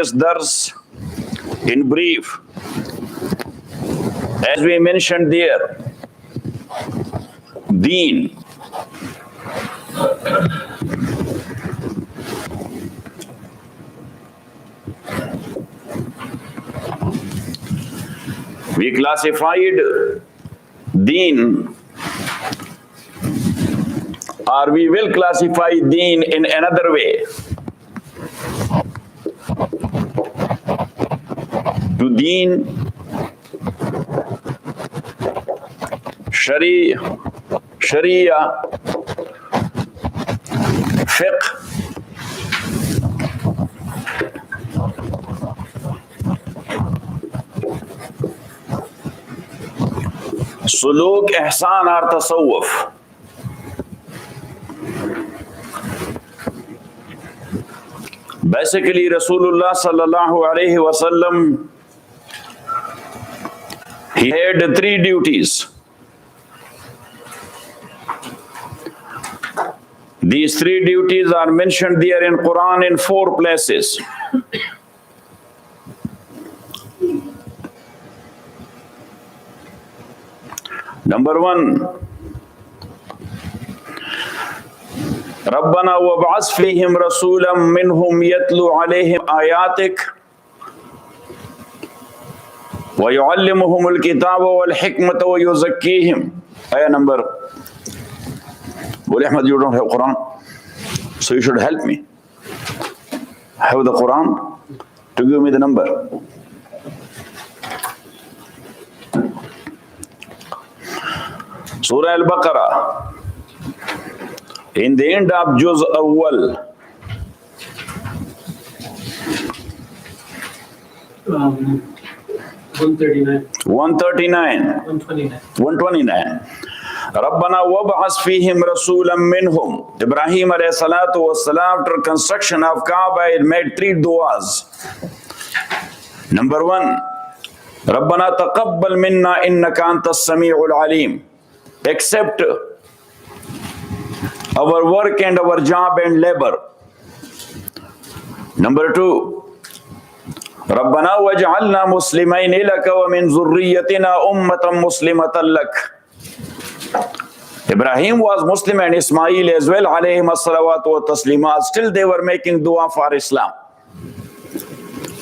this dars in brief. As we mentioned there, Deen. We classified Deen, or we will classify Deen in another way. To Deen, Sharia, Fiqh, Suluk, Ihsan or Tasawwuf. Basically, Rasulullah sallallahu alayhi wasallam, he had three duties. These three duties are mentioned there in Quran in 4 places. Number 1, ربنا وابعث فيهم رسولا منهم يتلو عليهم آياتك ويعلمهم الكتاب والحكمة ويزكيهم. Ayah number. Well, Ahmad, you don't have Quran, so you should help me. Have the Quran to give me the number. Surah Al-Baqarah, in the end of Juz Awwal. 129. Rabbana wab'as fihim rasulam minhum. Ibrahim alayhi salatu was salam, after construction of Kaaba, he made 3 du'as. Number 1, Rabbana taqabbal minna innaka antas sami'ul alim. Accept our work and our job and labor. Number 2, Rabbana waj'alna muslimayn laka wa min zurriyyatina ummatan muslimatan lak. Ibrahim was Muslim and Ismail as well, alayhim as-salawatu wa taslimat. Still they were making dua for Islam.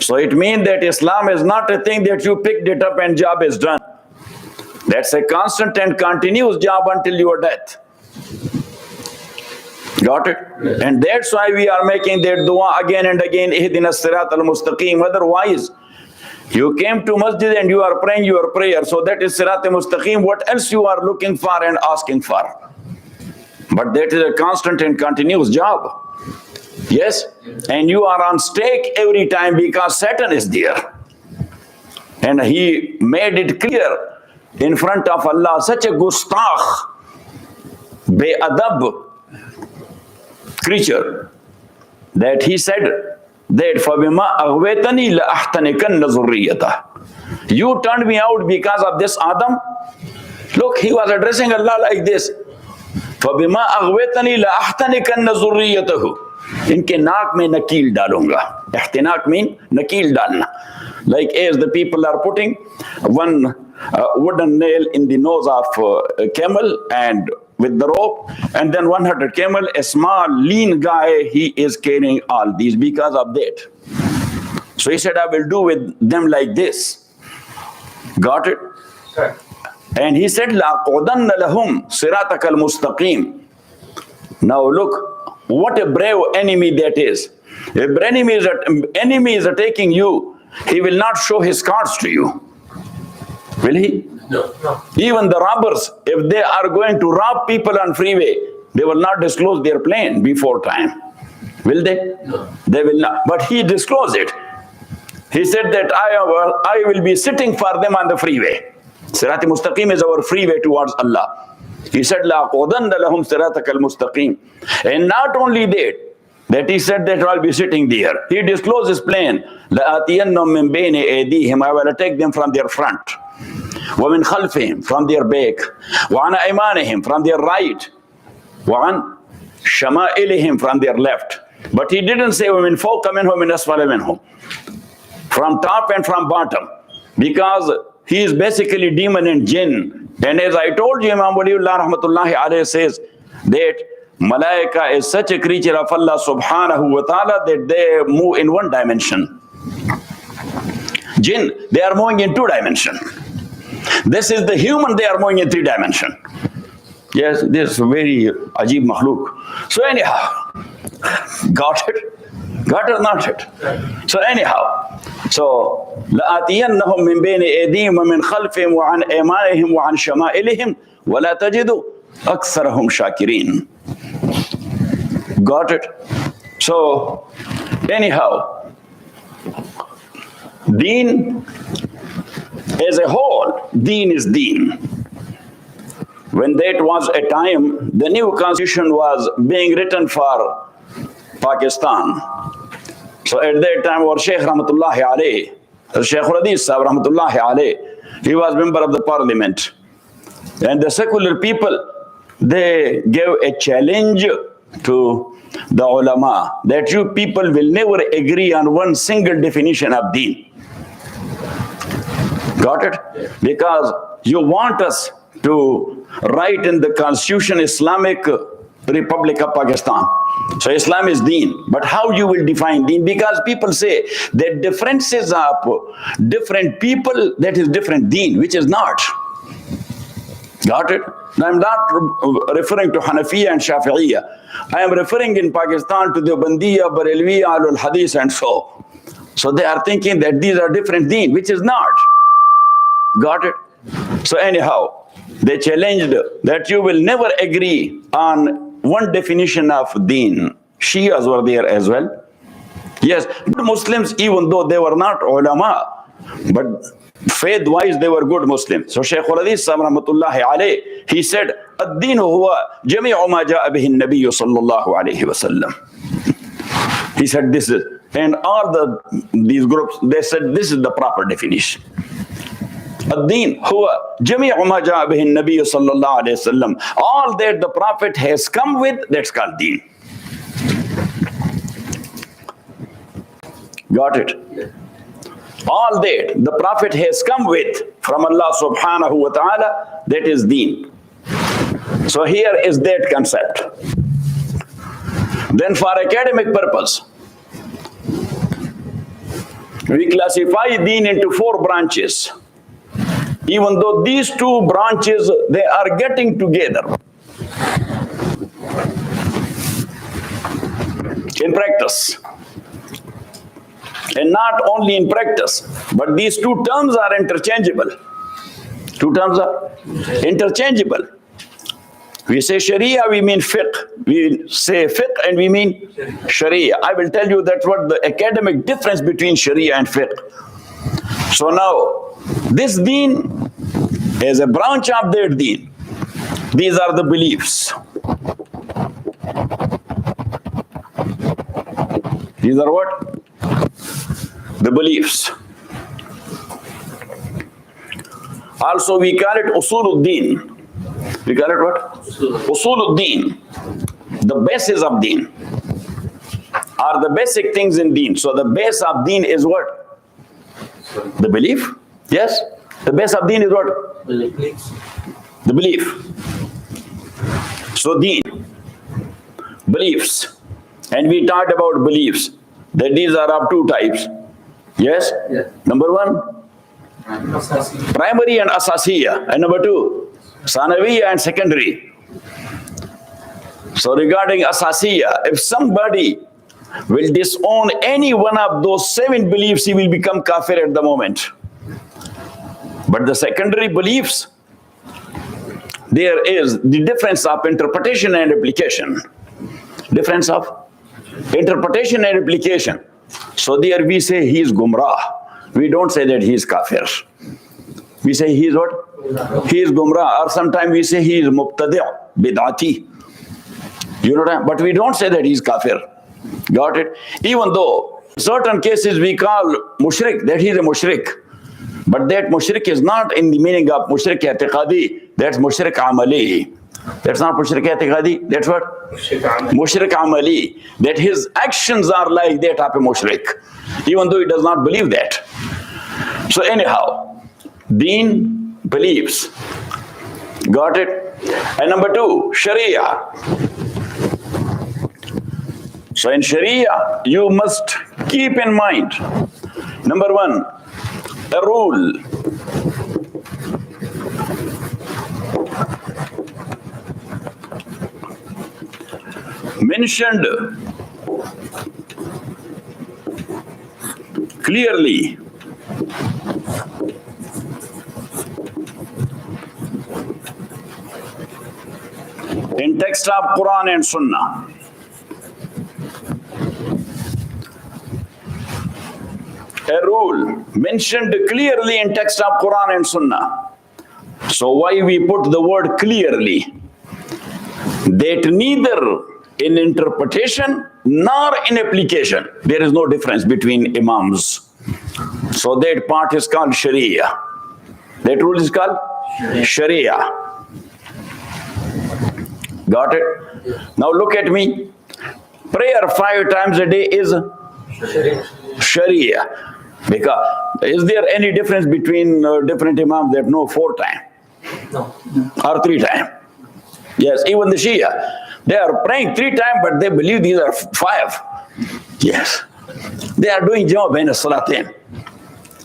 So it means that Islam is not a thing that you picked it up and job is done. That's a constant and continuous job until your death. Got it? Yes. And that's why we are making that dua again and again, ihdina as-sirat al-mustaqim. Otherwise, you came to masjid and you are praying your prayer, so that is sirat al-mustaqim. What else you are looking for and asking for? But that is a constant and continuous job. Yes? And you are on stake every time because Satan is there. And he made it clear in front of Allah, such a gustakh, be'adab creature, that he said that فَبِمَا أَغْوَيْتَنِي لَأَحْتَنِكَنَّ ذُرِّيَّتَهُ. You turned me out because of this Adam. Look, he was addressing Allah like this. فَبِمَا أَغْوَيْتَنِي لَأَحْتَنِكَنَّ ذُرِّيَّتَهُ. इनके नाक में नकील डालूंगा. Ihtinak mean nakil dalna. Like as the people are putting one wooden nail in the nose of a camel and with the rope, and then 100 camel, a small lean guy, he is carrying all these because of that. So he said, I will do with them like this. Got it? Sure. And he said, لَأَقْعُدَنَّ لَهُمْ صِرَاطَكَ الْمُسْتَقِيمِ. Now look, what a brave enemy that is. If enemy is attacking you, he will not show his cards to you. Will he? No. Even the robbers, if they are going to rob people on freeway, they will not disclose their plane before time. Will they? No. They will not. But he disclosed it. He said that I will be sitting for them on the freeway. Sirat al-Mustaqim is our freeway towards Allah. He said, لَأَقْعُدَنَّ لَهُمْ صِرَاطَكَ الْمُسْتَقِيمِ. And not only that he said that I'll be sitting there. He disclosed his plan. لَآتِيَنَّهُمْ مِنْ بَيْنِ أَيْدِيهِمْ. I will attack them from their front. وَمِنْ خَلْفِهِمْ. From their back. وَعَنَ أَيْمَانِهِمْ. From their right. وَعَنْ شَمَائِلِهِمْ. From their left. But he didn't say وَمِنْ فَوْقَ مِنْهُمْ وَمِنْ أَسْفَلَ مِنْهُمْ. from top and from bottom, because he is basically demon and jinn. And as I told you, Imam Waliullah rahmatullahi alayhi says that Malaika is such a creature of Allah subhanahu wa ta'ala that they move in one dimension. Jinn, they are moving in 2 dimensions. This is the human, they are moving in 3 dimensions. Yes, this is very ajib makhluk. So anyhow, got it? Got or not it? So anyhow, so لَآتِيَنَّهُمْ مِنْ بَيْنِ أَيْدِيهِمْ وَمِنْ خَلْفِهِمْ وَعَنْ أَيْمَانِهِمْ وَعَنْ شَمَائِلِهِمْ وَلَا تَجِدُ أَكْثَرَهُمْ شَاكِرِينَ. Got it? So anyhow, deen as a whole, deen is deen. When that was a time, the new constitution was being written for Pakistan. So at that time, our Shaykh Rahmatullahi alayhi, Shaykh Radis Sahib Rahmatullahi alayhi, he was member of the parliament. And the secular people, they gave a challenge to the ulama that you people will never agree on one single definition of deen. Got it? Because you want us to write in the Constitution Islamic Republic of Pakistan. So Islam is deen. But how you will define deen? Because people say that differences of different people, that is different deen, which is not. Got it? I'm not referring to Hanafiya and Shafi'iyya. I am referring in Pakistan to the Bandiya, Barelviya, Ahlul Hadith and so. So they are thinking that these are different deen, which is not. Got it? So anyhow, they challenged that you will never agree on one definition of deen. Shias were there as well. Yes, good Muslims, even though they were not ulama, but faith-wise they were good Muslims. So Shaykh Radis Sahib Rahmatullahi alayhi, he said, "Ad-deen huwa jami'u ma ja'a bihi an-nabiy sallallahu alayhi wa sallam." He said this is, and all these groups, they said this is the proper definition. Ad-deen huwa jami'u ma ja'a bihi an-nabiy sallallahu alayhi wa sallam. All that the Prophet has come with, that's called deen. Got it? All that the Prophet has come with from Allah subhanahu wa ta'ala, that is deen. So here is that concept. Then for academic purpose, we classify deen into 4 branches. Even though these 2 branches, they are getting together in practice. And not only in practice, but these 2 terms are interchangeable. 2 terms are interchangeable. We say Sharia, we mean fiqh. We say fiqh and we mean Sharia. I will tell you that's what the academic difference between Sharia and fiqh. So now, this deen is a branch of their deen. These are the beliefs. These are what? The beliefs. Also, we call it Usuluddin. We call it what? Usuluddin. The basis of deen. Are the basic things in deen. So the base of deen is what? The belief. Yes? The base of deen is what? The belief. So deen. Beliefs. And we talked about beliefs. That these are of 2 types. Yes? Yeah. Number 1, primary and asasiya. And number 2, sanawiya and secondary. So regarding asasiya, if somebody will disown any one of those 7 beliefs, he will become kafir at the moment. But the secondary beliefs, there is the difference of interpretation and application. Difference of interpretation and application. So there we say he is gumrah. We don't say that he is kafir. We say he is what? He is gumrah. Or sometimes we say he is mubtadi', bid'ati. You know that? But we don't say that he is kafir. Got it? Even though in certain cases we call mushrik, that he is a mushrik. But that mushrik is not in the meaning of mushrik i'tiqadi. That's mushrik amali. That's not mushrik i'tiqadi. That's what? Mushrik amali. That his actions are like that of a mushrik. Even though he does not believe that. So anyhow, Deen, beliefs. Got it? And number two, Sharia. So in Sharia, you must keep in mind, number one, a rule. Mentioned clearly in text of Quran and Sunnah. A rule mentioned clearly in text of Quran and Sunnah. So why we put the word clearly? That neither in interpretation nor in application, there is no difference between imams. So that part is called Sharia. That rule is called Sharia. Got it? Now look at me. Prayer 5 times a day is Sharia. Because is there any difference between different imams that know 4 times? No. Or 3 times? Yes, even the Shia. They are praying 3 times, but they believe these are 5. Yes. They are doing Jama Bain Salatain.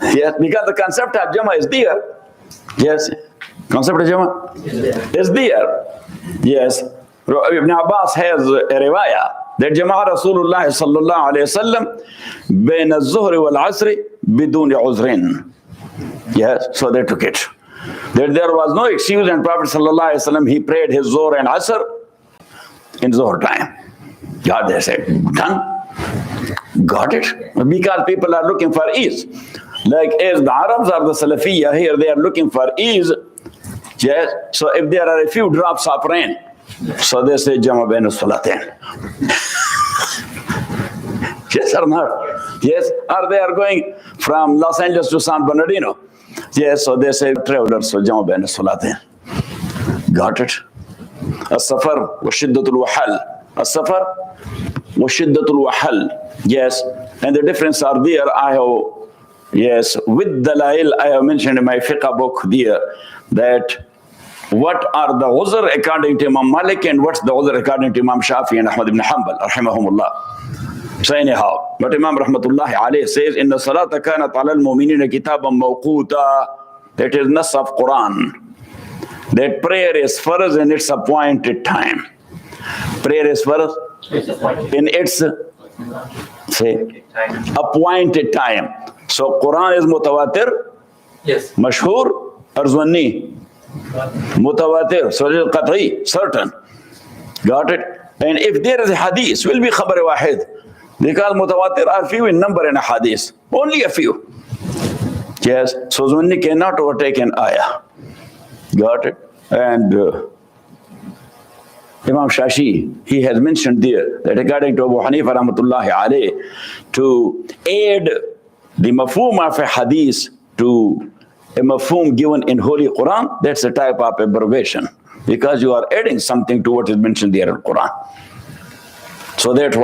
Yes, because the concept of Jama is there. Yes. Concept of Jama is there. Yes. Ibn Abbas has a riwayah that Jama Rasulullah sallallahu alayhi wa sallam bain al-zuhri wal-asri bidun uzrin. Yes, so they took it. That there was no excuse, and Prophet sallallahu alayhi wa sallam, he prayed his Zuhr and Asr in Zuhr time. God, they said, done. Got it? Because people are looking for ease. Like as the Arabs or the Salafiyya here, they are looking for ease. Yes. So if there are a few drops of rain, so they say Jama Bain Salatain. Yes or not? Yes. Or they are going from Los Angeles to San Bernardino. Yes. So they say travelers, so Jama Bain Salatain. Got it? السفر وشدة الوحل. السفر وشدة الوحل. Yes. And the difference are there. I have, yes, with Dalail, I have mentioned in my fiqh book there that what are the uzr according to Imam Malik and what's the uzr according to Imam Shafi and Ahmad ibn Hanbal, rahimahumullah. So anyhow, but Imam rahmatullahi alayhi says, إِنَّ الصَّلَاةَ كَانَتْ عَلَى الْمُؤْمِنِينَ كِتَابًا مَوْقُوتًا. That is nas of Quran. That prayer is farz in its appointed time. Prayer is farz in its appointed time. So Quran is mutawatir, Yes. mashhur, or zwanni? Mutawatir, so it is qat'i, certain. Got it? And if there is a hadith, will be khabar wahid. Because mutawatir are few in number in a hadith. Only a few. Yes, so zwanni cannot overtake an ayah. Got it? And Imam Shashi, he has mentioned there that according to Abu Hanifa rahmatullahi alayhi, to add the mafhum of a hadith to a mafhum given in Holy Quran, that's a type of abbreviation, because you are adding something to what is mentioned there in Quran. So that's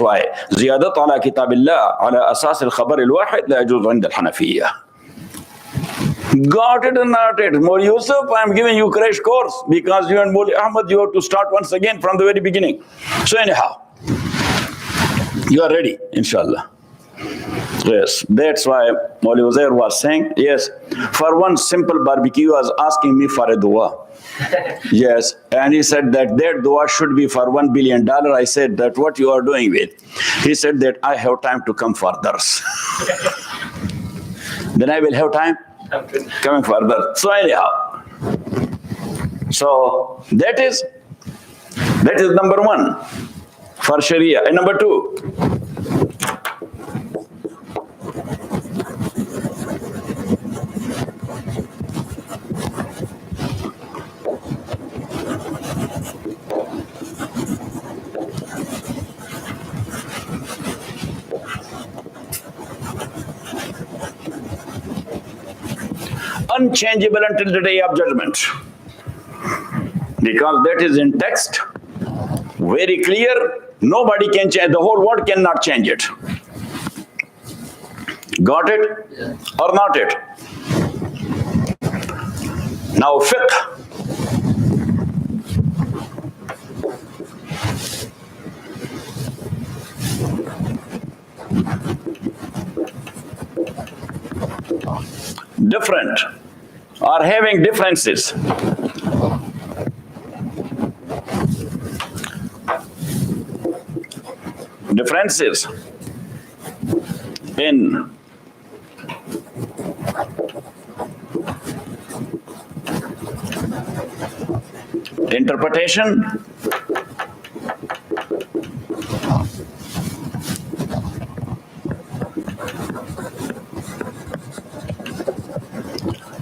why زيادة على كتاب الله على أساس الخبر الواحد لا يجوز عند الحنفية. Got it or not it? Mawli Yusuf, I am giving you crash course because you and Mawli Ahmad, you have to start once again from the very beginning. So anyhow, you are ready, inshallah. Yes, that's why Mawli Uzair was saying, yes, for one simple barbecue, was asking me for a dua. Yes, and he said that dua should be for $1 billion. I said that what you are doing with? He said that I have time to come for dars. Then I will have time coming further. So anyhow, so that is number one for Sharia. And number two, unchangeable until the day of judgment, because that is in text, very clear. Nobody can change, the whole world cannot change it. Got it? Or not it? Now fiqh. Different or having differences. Differences in interpretation,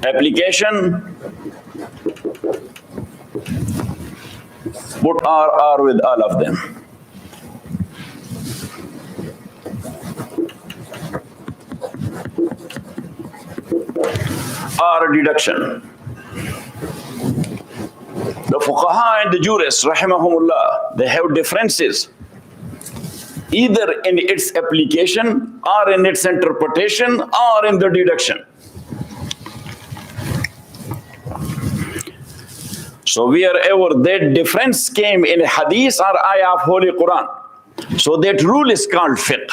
application, put R with all of them. R deduction. The fuqaha and the jurists, rahimahumullah, they have differences either in its application or in its interpretation or in the deduction. So wherever that difference came in hadith or ayah of Holy Quran, so that rule is called fiqh.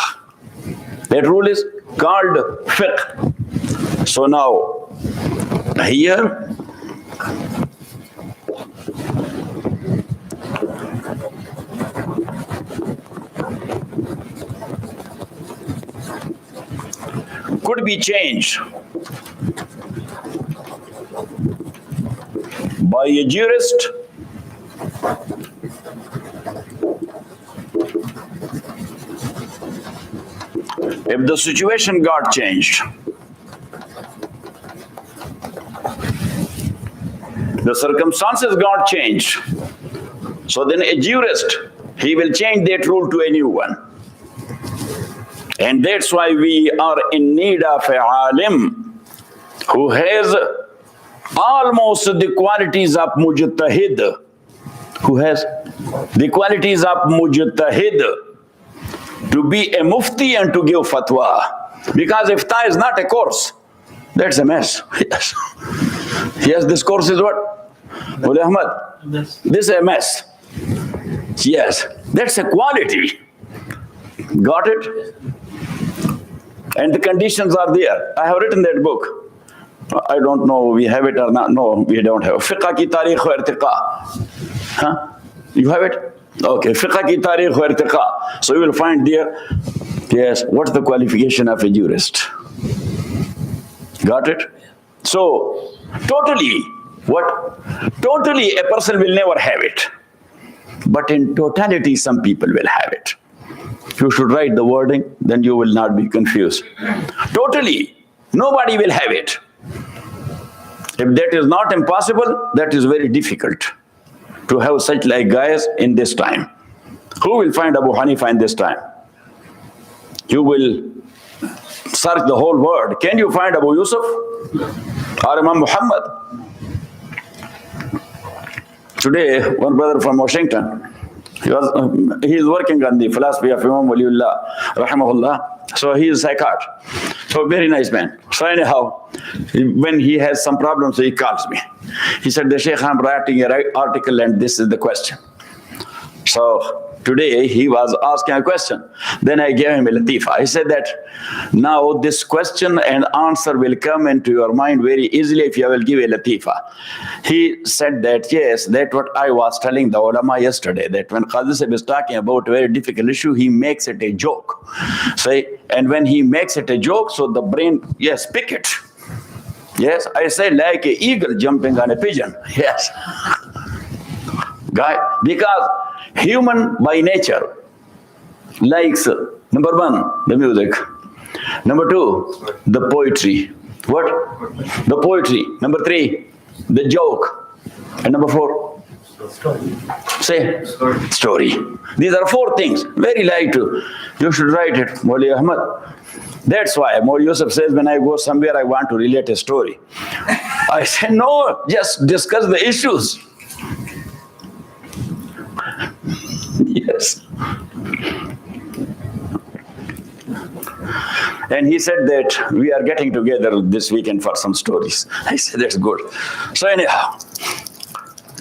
That rule is called fiqh. So now, here, could be changed by a jurist if the situation got changed. The circumstances got changed. So then a jurist, he will change that rule to a new one. And that's why we are in need of a alim who has almost the qualities of mujtahid, who has the qualities of mujtahid to be a mufti and to give fatwa. Because iftah is not a course, that's a mess. Yes. Yes, this course is what? Mawli Ahmad, this is a mess. Yes, that's a quality. Got it? And the conditions are there. I have written that book. I don't know we have it or not. No, we don't have. Fiqh ki tarikh wa irtiqa. Huh? You have it? Okay. Fiqh ki tarikh wa irtiqa. So you will find there, yes, what's the qualification of a jurist? Got it? So, totally, what? Totally a person will never have it. But in totality, some people will have it. You should write the wording, then you will not be confused. Totally, nobody will have it. If that is not impossible, that is very difficult to have such like guys in this time. Who will find Abu Hanifa in this time? You will search the whole world. Can you find Abu Yusuf or Imam Muhammad? Today, one brother from Washington, he is working on the philosophy of Imam Waliullah, rahimahullah. So he is a psychiatrist. So very nice man. So anyhow, when he has some problems, he calls me. He said, the Sheikh, I'm writing an article and this is the question. So today he was asking a question. Then I gave him a latifa. I said that now this question and answer will come into your mind very easily if you will give a latifa. He said that, yes, that's what I was telling the ulama yesterday, that when Qazi Sahib is talking about a very difficult issue, he makes it a joke. Say, and when he makes it a joke, so the brain, yes, pick it. Yes, I say like an eagle jumping on a pigeon. Yes. Guy, because human by nature likes, number one, the music. Number two, the poetry. What? The poetry. Number three, the joke. And number four? Story. Say? Story. These are four things. Very light. You should write it, Mawli Ahmad. That's why Mawli Yusuf says, when I go somewhere, I want to relate a story. I say, no, just discuss the issues. Yes. And he said that we are getting together this weekend for some stories. I said, that's good. So anyhow,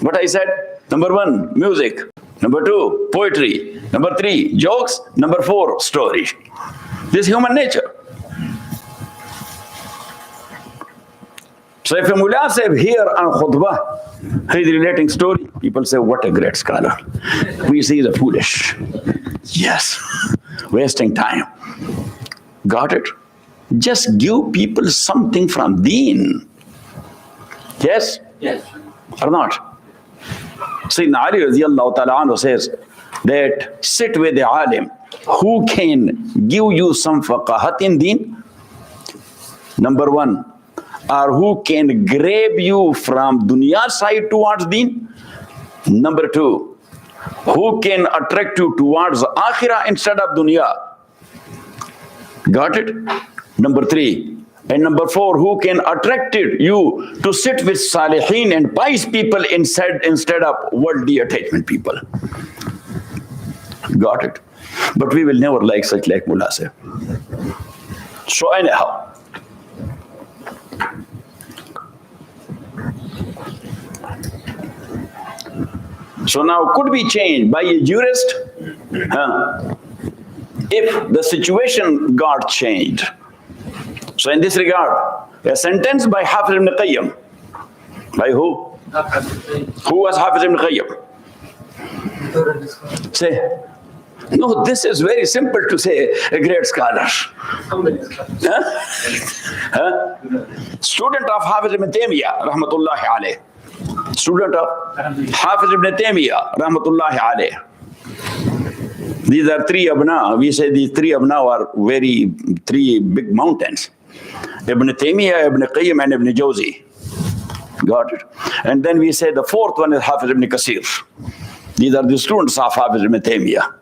what I said, number 1, music. Number 2, poetry. Number 3, jokes. Number 4, story. This is human nature. So if a mullah says here on khutbah, he is relating story, people say, what a great scholar. We see the foolish. Yes, wasting time. Got it? Just give people something from deen. Yes? Yes. Or not? Sayyidina Ali radiallahu ta'ala anhu says that sit with the alim who can give you some faqahat in deen. Number 1. Or who can grab you from dunya side towards deen. Number 2, who can attract you towards akhirah instead of dunya. Got it? Number 3. And number 4, who can attract you to sit with salihin and pious people instead of worldly attachment people. Got it? But we will never like such like mullah say. So anyhow, so now could be changed by a jurist if the situation got changed. So in this regard, a sentence by Hafiz ibn Qayyim. By who? Who was Hafiz ibn Qayyim? Say. No, this is very simple to say, a great scholar. Student of Hafiz ibn Taymiyyah, rahmatullahi alayh. Student of Hafiz ibn Taymiyyah, rahmatullahi alayh. These are 3 abna. We say these 3 abna are 3 big mountains. Ibn Taymiyyah, Ibn Qayyim, and Ibn Jawzi. Got it? And then we say the 4th one is Hafiz ibn Kasir. These are the students of Hafiz ibn Taymiyyah.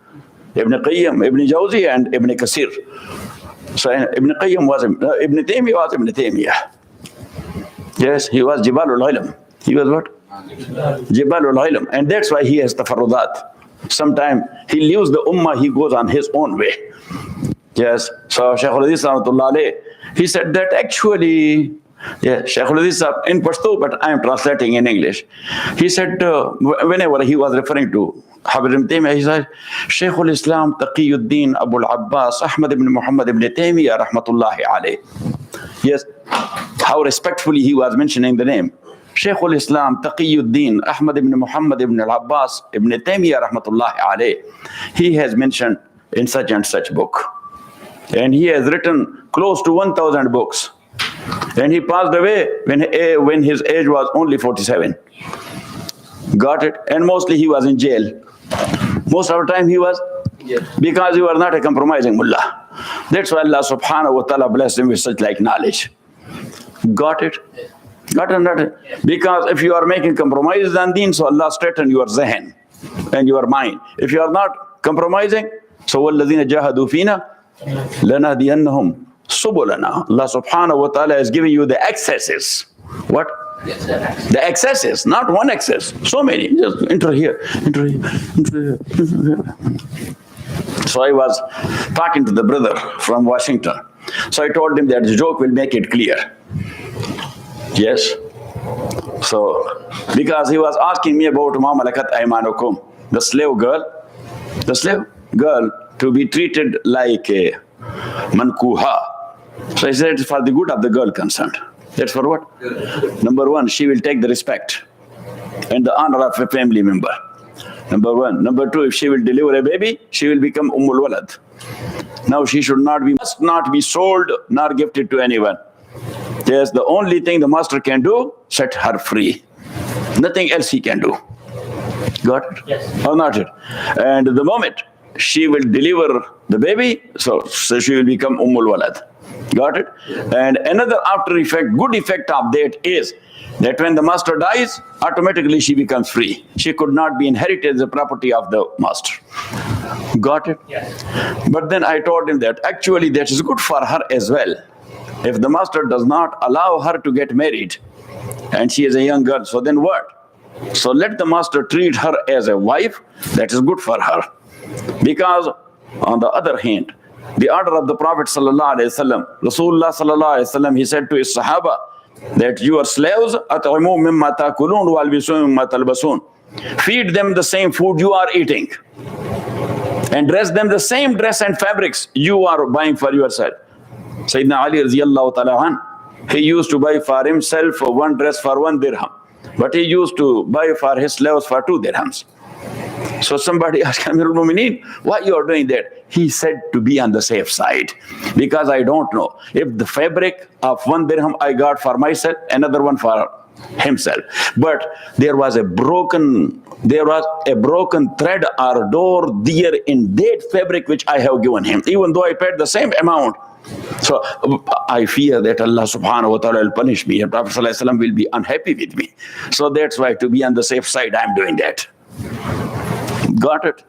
Ibn Qayyim, Ibn Jawzi, and Ibn Kasir. So Ibn Qayyim was, Ibn Taymiyyah was Ibn Taymiyyah. Yes, he was Jibalul Ilm. He was what? Jibalul Ilm. And that's why he has tafarrudat. Sometimes he leaves the ummah, he goes on his own way. Yes, so Shaykh al-Hadith rahmatullah alayh, he said that actually, Shaykh al-Hadith in Pashto, but I am translating in English. He said, whenever he was referring to Hafiz ibn Taymiyyah, he said, Shaykh al-Islam Taqiyuddin Abu al-Abbas Ahmad ibn Muhammad ibn Taymiyyah rahmatullahi alayh. Yes, how respectfully he was mentioning the name. Shaykh al-Islam Taqiyuddin Ahmad ibn Muhammad ibn al-Abbas ibn Taymiyyah rahmatullahi alayh. He has mentioned in such and such book. And he has written close to 1,000 books. And he passed away when his age was only 47. Got it? And mostly he was in jail. Most of the time he was, because he was not a compromising mullah. That's why Allah subhanahu wa ta'ala blessed him with such like knowledge. Got it? Got it? Not it? Because if you are making compromises on deen, so Allah straighten your zehen and your mind. If you are not compromising, so وَالَّذِينَ جَاهَدُوا فِينَا لَنَهْدِيَنَّهُمْ سُبُلَنَا. Allah subhanahu wa ta'ala is giving you the excesses. What? Yes, the excesses, not one excess. So many. Just enter here, enter here, enter here. So I was talking to the brother from Washington. So I told him that the joke will make it clear. Yes. So, because he was asking me about Ma Malakat Aymanukum, the slave girl to be treated like a mankuha. So I said it's for the good of the girl concerned. That's for what? Number 1, she will take the respect and the honor of a family member. Number 1. Number 2, if she will deliver a baby, she will become Ummul Walad. Now she must not be sold nor gifted to anyone. Yes, the only thing the master can do, set her free. Nothing else he can do. Got it? Yes. Or not it? And the moment she will deliver the baby, so she will become Ummul Walad. Got it? And another after effect, good effect of that is that when the master dies, automatically she becomes free. She could not be inherited as the property of the master. Got it? Yes. But then I told him that actually that is good for her as well. If the master does not allow her to get married, and she is a young girl, so then what? So let the master treat her as a wife, that is good for her. Because on the other hand, the order of the Prophet sallallahu alaihi wasallam. Rasulullah sallallahu alaihi wasallam, he said to his Sahaba that you are slaves, at'imu mimma ta'kulun walbisu mimma talbasun. Feed them the same food you are eating, and dress them the same dress and fabrics you are buying for yourself. Sayyidina Ali radiyallahu ta'ala an, he used to buy for himself one dress for 1 dirham, but he used to buy for his slaves for 2 dirhams. So somebody asked Amirul Mu'mineen, why you are doing that? He said, to be on the safe side, because I don't know if the fabric of 1 dirham I got for myself, another one for himself. But there was a broken thread or door there in that fabric which I have given him, even though I paid the same amount. So I fear that Allah subhanahu wa ta'ala will punish me and Prophet sallallahu alaihi wasallam will be unhappy with me. So that's why, to be on the safe side, I'm doing that. Got it?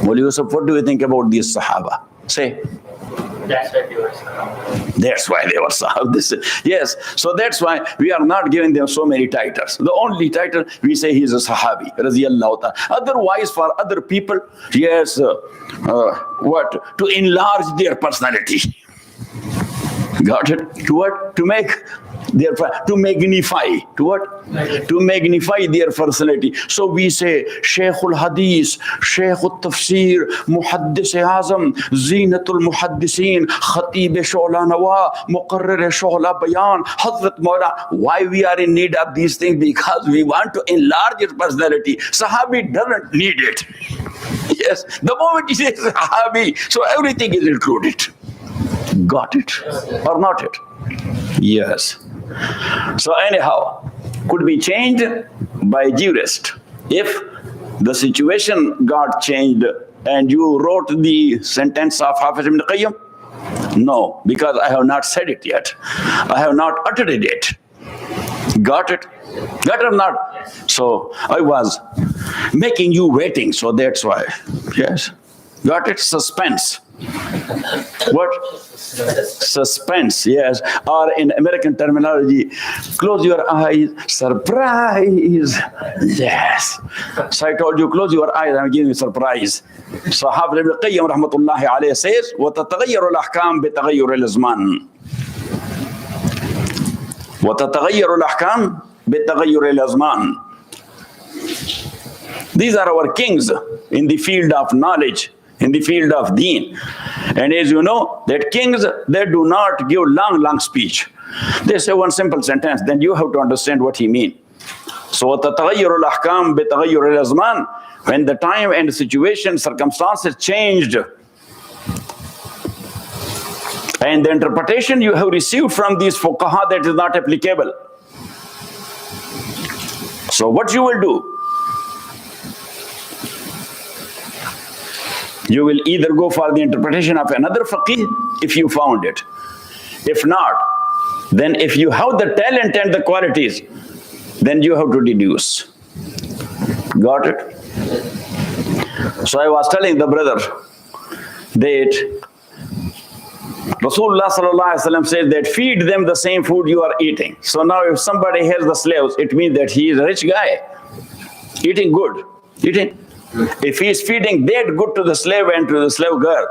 Well, Yusuf, what do you think about these Sahaba? Say. That's why they were Sahaba. That's why they were Sahaba. Yes, so that's why we are not giving them so many titles. The only title we say he is a Sahabi, radiyallahu ta'ala. Otherwise, for other people, yes, what? To enlarge their personality. Got it? To what? To make their, to magnify. To what? To magnify their personality. So we say Shaykhul Hadith, Shaykhul Tafsir, Muhaddis Azam, Zinatul Muhaddiseen, Khatib Shola Nawa, Muqarrir Shola Bayan, Hazrat Mawla. Why we are in need of these things? Because we want to enlarge his personality. Sahabi doesn't need it. Yes, the moment he says Sahabi, so everything is included. Got it or not it? Yes. So anyhow, could be changed by jurist. If the situation got changed and you wrote the sentence of Hafiz ibn Qayyim, no, because I have not said it yet. I have not uttered it yet. Got it? Got it or not? So I was making you waiting, so that's why. Yes. Got it? Suspense. What? Suspense, yes. Or in American terminology, close your eyes, surprise. Yes. So I told you, close your eyes, I'm giving you surprise. So Hafiz ibn Qayyim rahmatullahi alayhi says, وَتَتَغَيَّرُ الْأَحْكَامِ بِتَغَيُّرِ الْأَزْمَانِ وَتَتَغَيَّرُ الْأَحْكَامِ بِتَغَيُّرِ الْأَزْمَانِ. These are our kings in the field of knowledge, in the field of deen. And as you know, that kings, they do not give long speech. They say one simple sentence, then you have to understand what he means. So, تَتَغَيُّرُ الْأَحْكَامِ بِتَغَيُّرِ الْأَزْمَانِ. When the time and situation, circumstances changed, and the interpretation you have received from these fuqaha, that is not applicable. So what you will do? You will either go for the interpretation of another faqih if you found it. If not, then if you have the talent and the qualities, then you have to deduce. Got it? So I was telling the brother that Rasulullah sallallahu alaihi wasallam says that feed them the same food you are eating. So now if somebody has the slaves, it means that he is a rich guy, eating good, eating. If he is feeding that good to the slave and to the slave girl,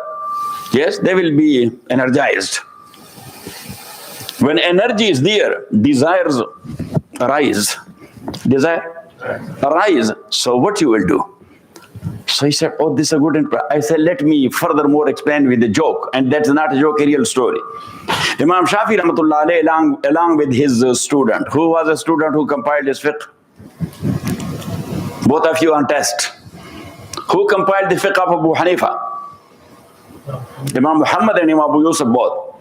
yes, they will be energized. When energy is there, desires arise. Desire arise. So what you will do? So he said, oh, this is a good input. I said, let me furthermore explain with a joke. And that's not a joke, a real story. Imam Shafi rahmatullah alayhi, along with his student, who was a student who compiled his fiqh. Both of you on test. Who compiled the fiqh of Abu Hanifa? Imam Muhammad and Imam Abu Yusuf both.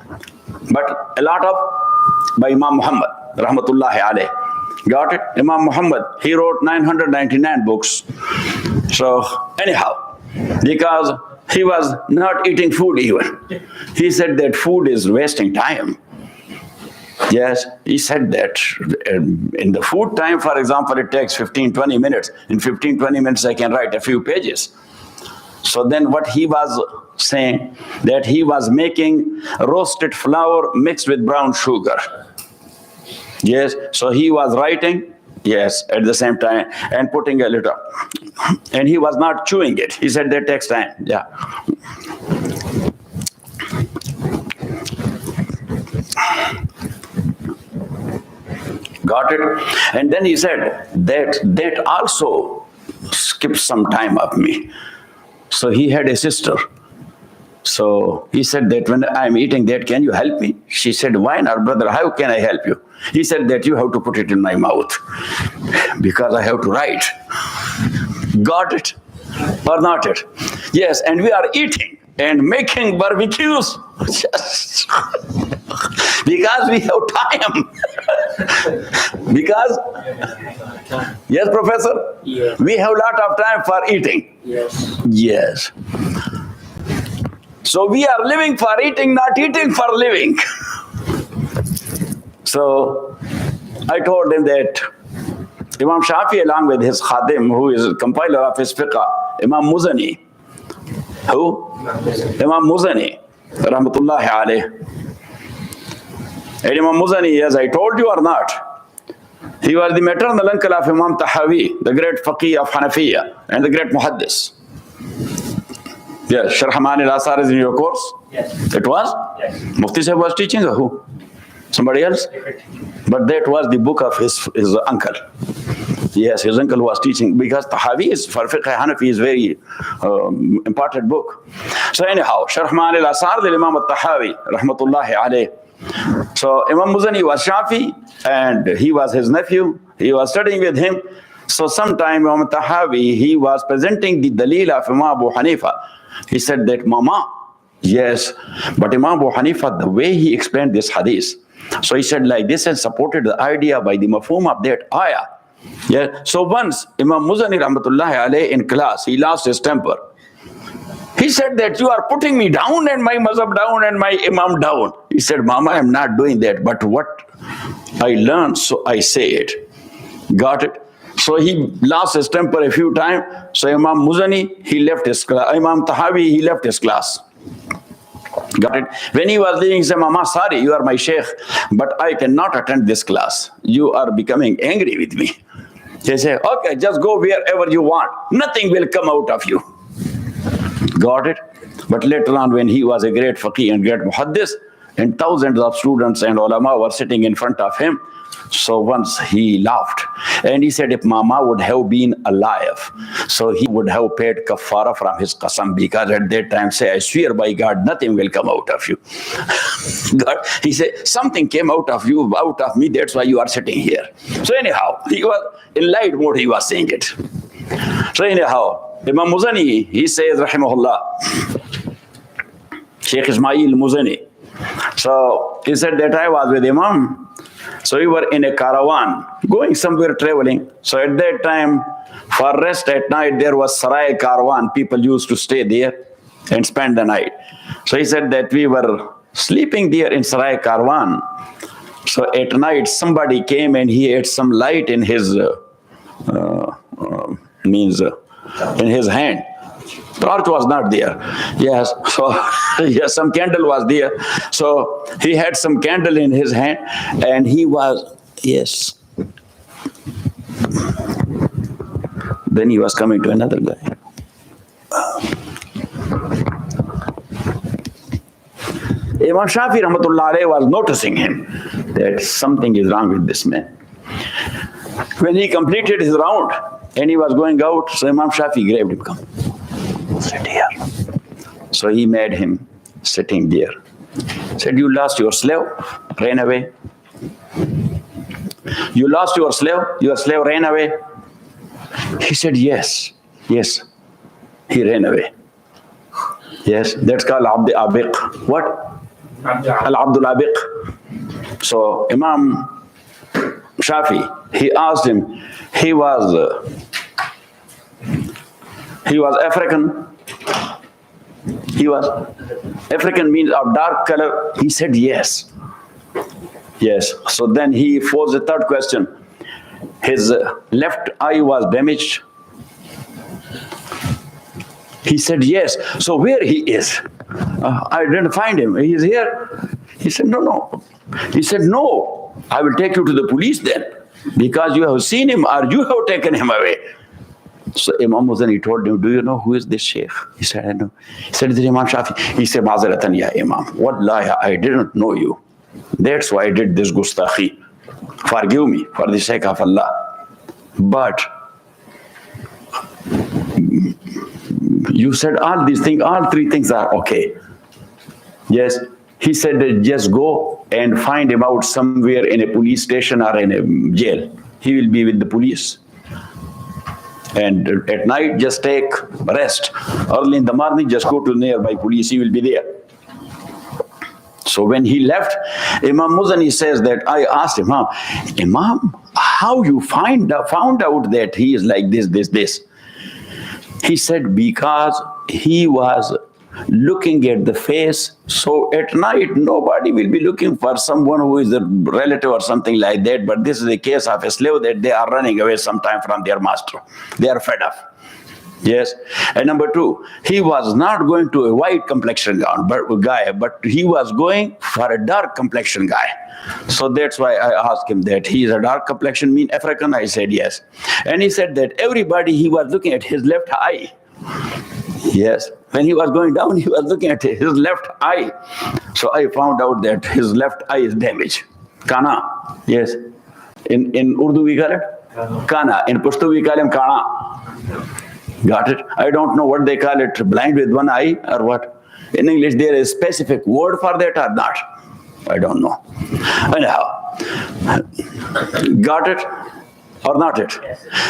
But a lot of by Imam Muhammad, rahmatullahi alayhi. Got it? Imam Muhammad, he wrote 999 books. So anyhow, because he was not eating food even. He said that food is wasting time. Yes, he said that in the food time, for example, it takes 15-20 minutes. In 15-20 minutes, I can write a few pages. So then what he was saying, that he was making roasted flour mixed with brown sugar. Yes, so he was writing, yes, at the same time, and putting a little, and he was not chewing it. He said that takes time, yeah. Got it? And then he said that also skipped some time of me. So he had a sister. So he said that when I'm eating that, can you help me? She said, why not, brother? How can I help you? He said that you have to put it in my mouth because I have to write. Got it? Or not it? Yes, and we are eating and making barbecues because we have time. Because, yes, Professor? Yes. We have a lot of time for eating. Yes. Yes. So we are living for eating, not eating for living. So I told him that Imam Shafi, along with his khadim, who is a compiler of his fiqh, Imam Muzani. Who? Imam Muzani, rahmatullahi alayh. And Imam Muzani, as I told you or not, he was the maternal uncle of Imam Tahawi, the great faqih of Hanafiya and the great muhaddis. Yes, Sharh Ma'ani al-Asar is in your course? Yes. It was? Yes. Mufti Sahib was teaching or who? Somebody else? But that was the book of his uncle. Yes, his uncle was teaching, because Tahawi is, for fiqh Hanafi, is very important book. So anyhow, Sharh Ma'ani al-Asar lil Imam al-Tahawi, rahmatullahi alayh. So Imam Muzani was Shafi, and he was his nephew. He was studying with him. So sometime Imam al-Tahawi, he was presenting the dalil of Imam Abu Hanifa. He said that, Mama, yes, but Imam Abu Hanifa, the way he explained this hadith, so he said like this and supported the idea by the mafhum of that ayah. Yeah. So once Imam Muzani rahmatullahi alayh in class, he lost his temper. He said that you are putting me down and my mazhab down and my imam down. He said, Mama, I'm not doing that, but what I learned, so I say it. Got it? So he lost his temper a few times. So Imam Muzani, he left his class. Imam Tahawi, he left his class. Got it? When he was leaving, he said, Mama, sorry, you are my sheikh, but I cannot attend this class. You are becoming angry with me. He said, okay, just go wherever you want. Nothing will come out of you. Got it? But later on, when he was a great faqih and great muhaddis, and thousands of students and ulama were sitting in front of him, so once he laughed and he said, if Mama would have been alive, so he would have paid kafara from his qasam, because at that time, say, I swear by God, nothing will come out of you. God, he said, something came out of you, out of me, that's why you are sitting here. So anyhow, he was in light mode, he was saying it. So anyhow, Imam Muzani, he says, rahimahullah, Sheikh Ismail Muzani. So he said that I was with Imam. So we were in a caravan, going somewhere traveling. So at that time, for rest at night, there was Sarai caravan. People used to stay there and spend the night. So he said that we were sleeping there in Sarai caravan. So at night, somebody came and he had some light in his, in his hand. Torch was not there. Yes, so yes, some candle was there. So he had some candle in his hand, and he was, yes. Then he was coming to another guy. Imam Shafi rahmatullah alayhi was noticing him, that something is wrong with this man. When he completed his round and he was going out, so Imam Shafi grabbed him, come. Sit here. So he made him sitting there. Said, you lost your slave, ran away. You lost your slave ran away. He said, yes, yes, he ran away. Yes, that's called Abd Abiq. What? Al-Abdul Abiq. So Imam Shafi, he asked him, he was African. He was African, means of dark color. He said yes. Yes. So then he posed the third question. His left eye was damaged. He said yes. So where he is? I didn't find him. He is here. He said no. He said no. I will take you to the police then, because you have seen him or you have taken him away. So Imam Muzani told him, do you know who is this sheikh? He said, I know. He said, this is Imam Shafi. He said, Ma'azaratan ya Imam. Wallahi, I didn't know you. That's why I did this gustakhi. Forgive me for the sake of Allah. But you said all these things, all three things are okay. Yes, he said that just go and find him out somewhere in a police station or in a jail. He will be with the police. And at night, just take rest. Early in the morning, just go to nearby police. He will be there. So when he left, Imam Muzani says that I asked him, Imam, how you found out that he is like this? He said, because he was looking at the face. So at night, nobody will be looking for someone who is a relative or something like that. But this is a case of a slave that they are running away sometime from their master. They are fed up. Yes. And number two, he was not going to a white complexion guy, but he was going for a dark complexion guy. So that's why I asked him that he is a dark complexion, mean African? I said yes. And he said that everybody, he was looking at his left eye. Yes. When he was going down, he was looking at his left eye. So I found out that his left eye is damaged. Kana. Yes. In Urdu we call it? Kana. In Pashto we call him Kana. Got it? I don't know what they call it, blind with one eye or what. In English, there is a specific word for that or not. I don't know. Anyhow, got it or not it?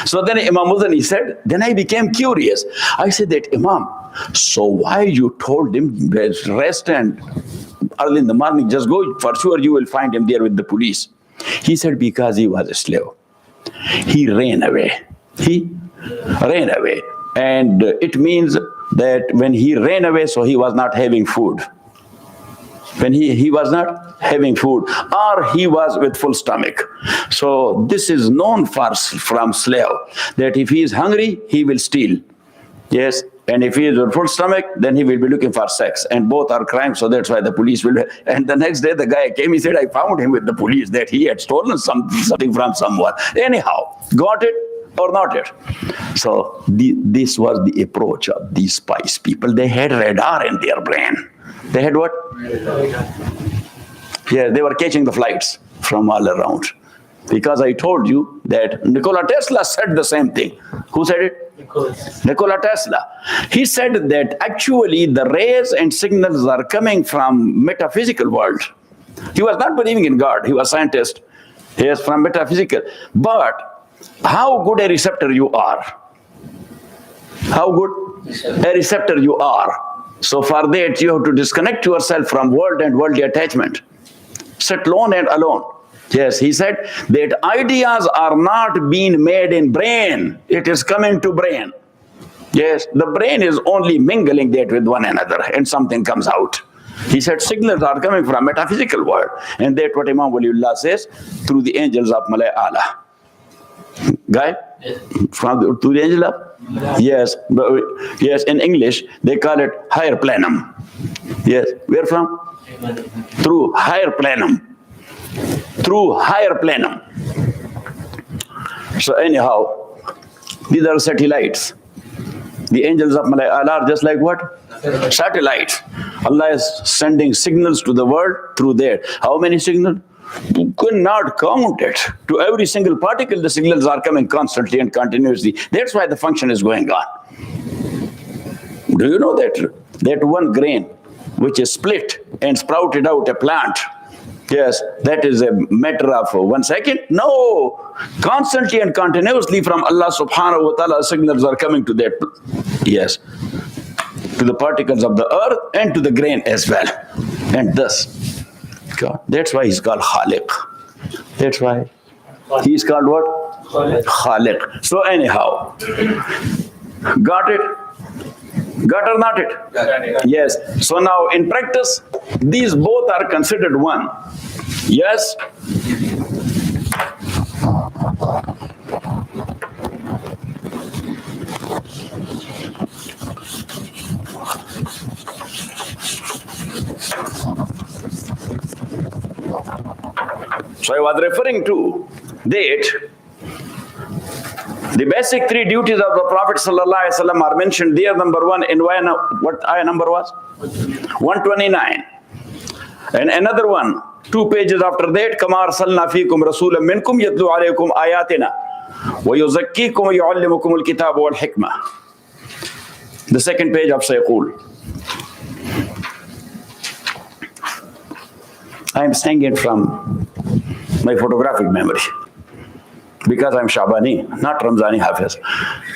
So then Imam Muzani said, then I became curious. I said that, Imam, so why you told him rest and early in the morning, just go, for sure you will find him there with the police. He said, because he was a slave. He ran away. He ran away. And it means that when he ran away, so he was not having food. When he was not having food, or he was with full stomach. So this is known from slave, that if he is hungry, he will steal. Yes, and if he is with full stomach, then he will be looking for sex. And both are crimes, so that's why the police will. And the next day, the guy came, he said, I found him with the police, that he had stolen something from someone. Anyhow, got it or not it? So this was the approach of these spies people. They had radar in their brain. They had what? Yeah, they were catching the flights from all around. Because I told you that Nikola Tesla said the same thing. Who said it? Nikola Tesla. He said that actually the rays and signals are coming from metaphysical world. He was not believing in God. He was a scientist. He is from metaphysical. But how good a receptor you are. How good a receptor you are. So for that, you have to disconnect yourself from world and worldly attachment. Sit alone and alone. Yes, he said that ideas are not being made in brain. It is coming to brain. Yes, the brain is only mingling that with one another and something comes out. He said signals are coming from metaphysical world. And that's what Imam Waliullah says through the angels of Malay Allah. Guy? To the angel of? Yes. Yes, in English, they call it higher planum. Yes. Where from? Through higher planum. Through higher planum. So anyhow, these are satellites. The angels of Malay Allah are just like what? Satellites. Allah is sending signals to the world through there. How many signals? You cannot count it. To every single particle, the signals are coming constantly and continuously. That's why the function is going on. Do you know that one grain which is split and sprouted out a plant, yes, that is a matter of 1 second? No. Constantly and continuously from Allah subhanahu wa ta'ala, signals are coming to that, yes, to the particles of the earth and to the grain as well. And thus, God. That's why he's called Khaliq. That's why he's called what? Khaliq. So anyhow, got it? Got or not it? Got it. Yes. So now in practice, these both are considered one. Yes? So I was referring to that the basic three duties of the Prophet ﷺ are mentioned there. Number one, in what ayah number was? 129. And another one, 2 pages after that, كما أرسلنا فيكم رسولا منكم يتلو عليكم آياتنا ويزكيكم ويعلمكم الكتاب والحكمة. The second page of سيقول. I am saying it from my photographic memory because I am Shabani, not Ramzani Hafiz.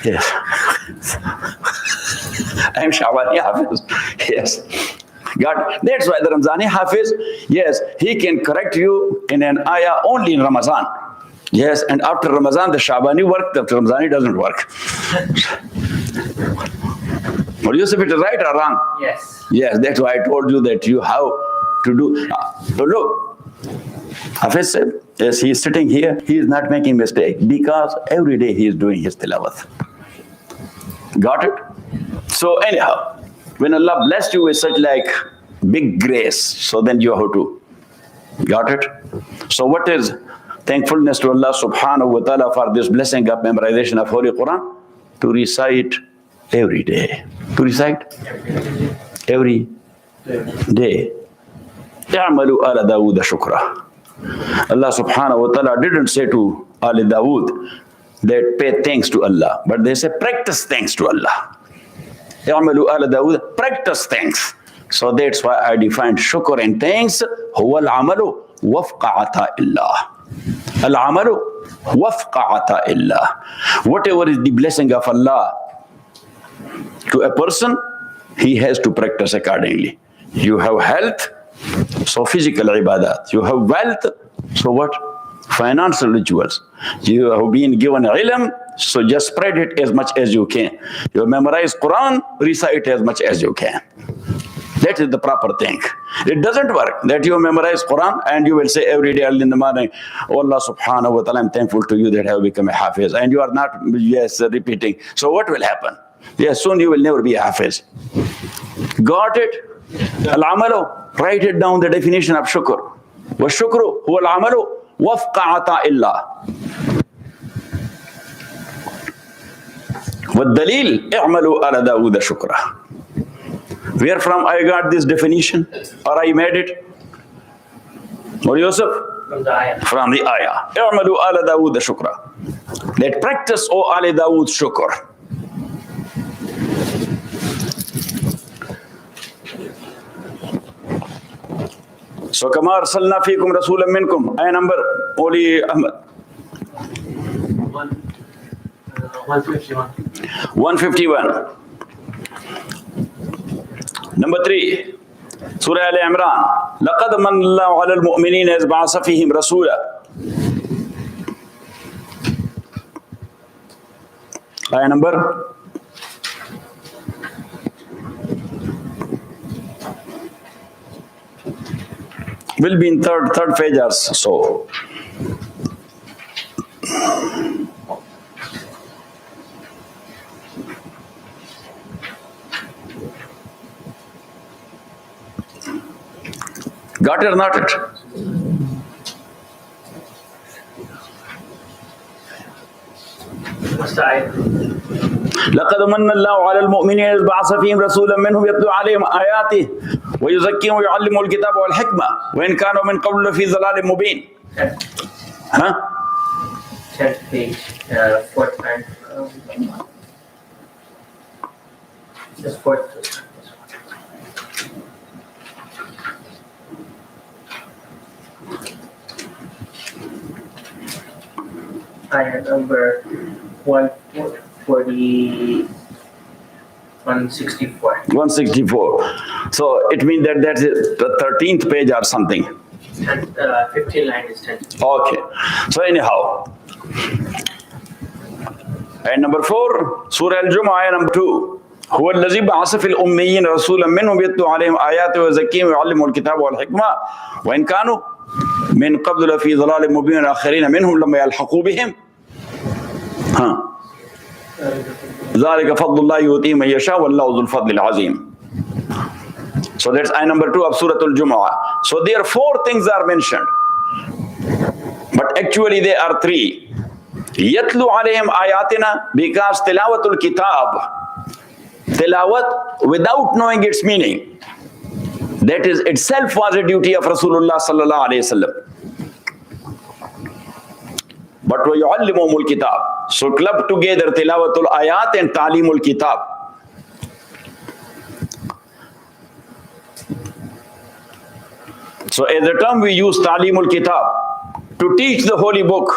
Yes. I am Shabani Hafiz. Yes. God, that's why the Ramzani Hafiz, yes, he can correct you in an ayah only in Ramadan. Yes, and after Ramadan, the Shabani work, the Ramzani doesn't work. But Yusuf, it is right or wrong? Yes. Yes, that's why I told you that you have to do. So look, Hafiz said, yes, he is sitting here, he is not making mistake because every day he is doing his tilawat. Got it? So anyhow, when Allah blessed you with such like big grace, so then you have to. Got it? So what is thankfulness to Allah subhanahu wa ta'ala for this blessing of memorization of Holy Quran? To recite every day. To recite every day. اعملوا آل داود شكرا. Allah subhanahu wa ta'ala didn't say to Al Dawood that pay thanks to Allah, but they say practice thanks to Allah. اعملوا آل داود, practice thanks. So that's why I defined shukr and thanks. هو العمل وفق عطاء الله. العمل وفق عطاء الله. Whatever is the blessing of Allah to a person, he has to practice accordingly. You have health, so physical ibadat. You have wealth, so what? Financial rituals. You have been given ilm, so just spread it as much as you can. You memorize Quran, recite as much as you can. That is the proper thing. It doesn't work that you memorize Quran and you will say every day early in the morning, oh Allah subhanahu wa ta'ala, I'm thankful to you that I have become a hafiz. And you are not, yes, repeating. So what will happen? Yes, soon you will never be a hafiz. Got it? Al-amalu. Write it down, the definition of shukr. وَالشُّكْرُ هُوَ الْعَمَلُ وَفْقَ عَطَاءِ اللَّهِ. وَالدَّلِيلِ اعْمَلُوا آلَ دَاوُودَ شُكْرًا. Where from I got this definition? Or I made it? Or Yusuf? From the ayah. From the ayah. اعْمَلُوا آلَ دَاوُودَ شُكْرًا. Let practice, O Ali Dawood, shukr. So, كما أرسلنا فيكم رسولا منكم. Ayah number, Oli Ahmed. 151. 151. Number 3. Surah Al-Imran. لقد من الله على المؤمنين إذ بعث فيهم رسولا. Ayah number. Will be in third page or so. Got it or not it? What's the ayah? لقد من الله على المؤمنين إذ بعث فيهم رسولا منهم يتلو عليهم آياته ويزكيهم ويعلمهم الكتاب والحكمة وإن كانوا من قبل لفي ضلال مبين. 10th page, 4th line. Just 4th. Ayah number 164. 164. So it means that that's the 13th page or something. 15 line is 10. Okay. So anyhow. And number 4, Surah Al-Jumu'ah, ayah number 2. هو الذي بعث في الأميين رسولا منهم يتلو عليهم آياته ويزكيهم ويعلمهم الكتاب والحكمة وإن كانوا من قبل لفي ضلال مبين آخرين منهم لما يلحقوا بهم. ذلك فضل الله يؤتيه من يشاء والله ذو الفضل العظيم. So that's ayah number 2 of Surah Al-Jumu'ah. So there 4 things are mentioned, but actually there are 3. يتلو عليهم آياتنا, because tilawatul kitab, tilawat without knowing its meaning. That is itself was a duty of Rasulullah sallallahu alaihi wasallam. But وَيُعَلِّمُهُمُ الْكِتَابِ. So club together tilawatul ayat and talimul kitab. So as a term we use talimul kitab to teach the holy book.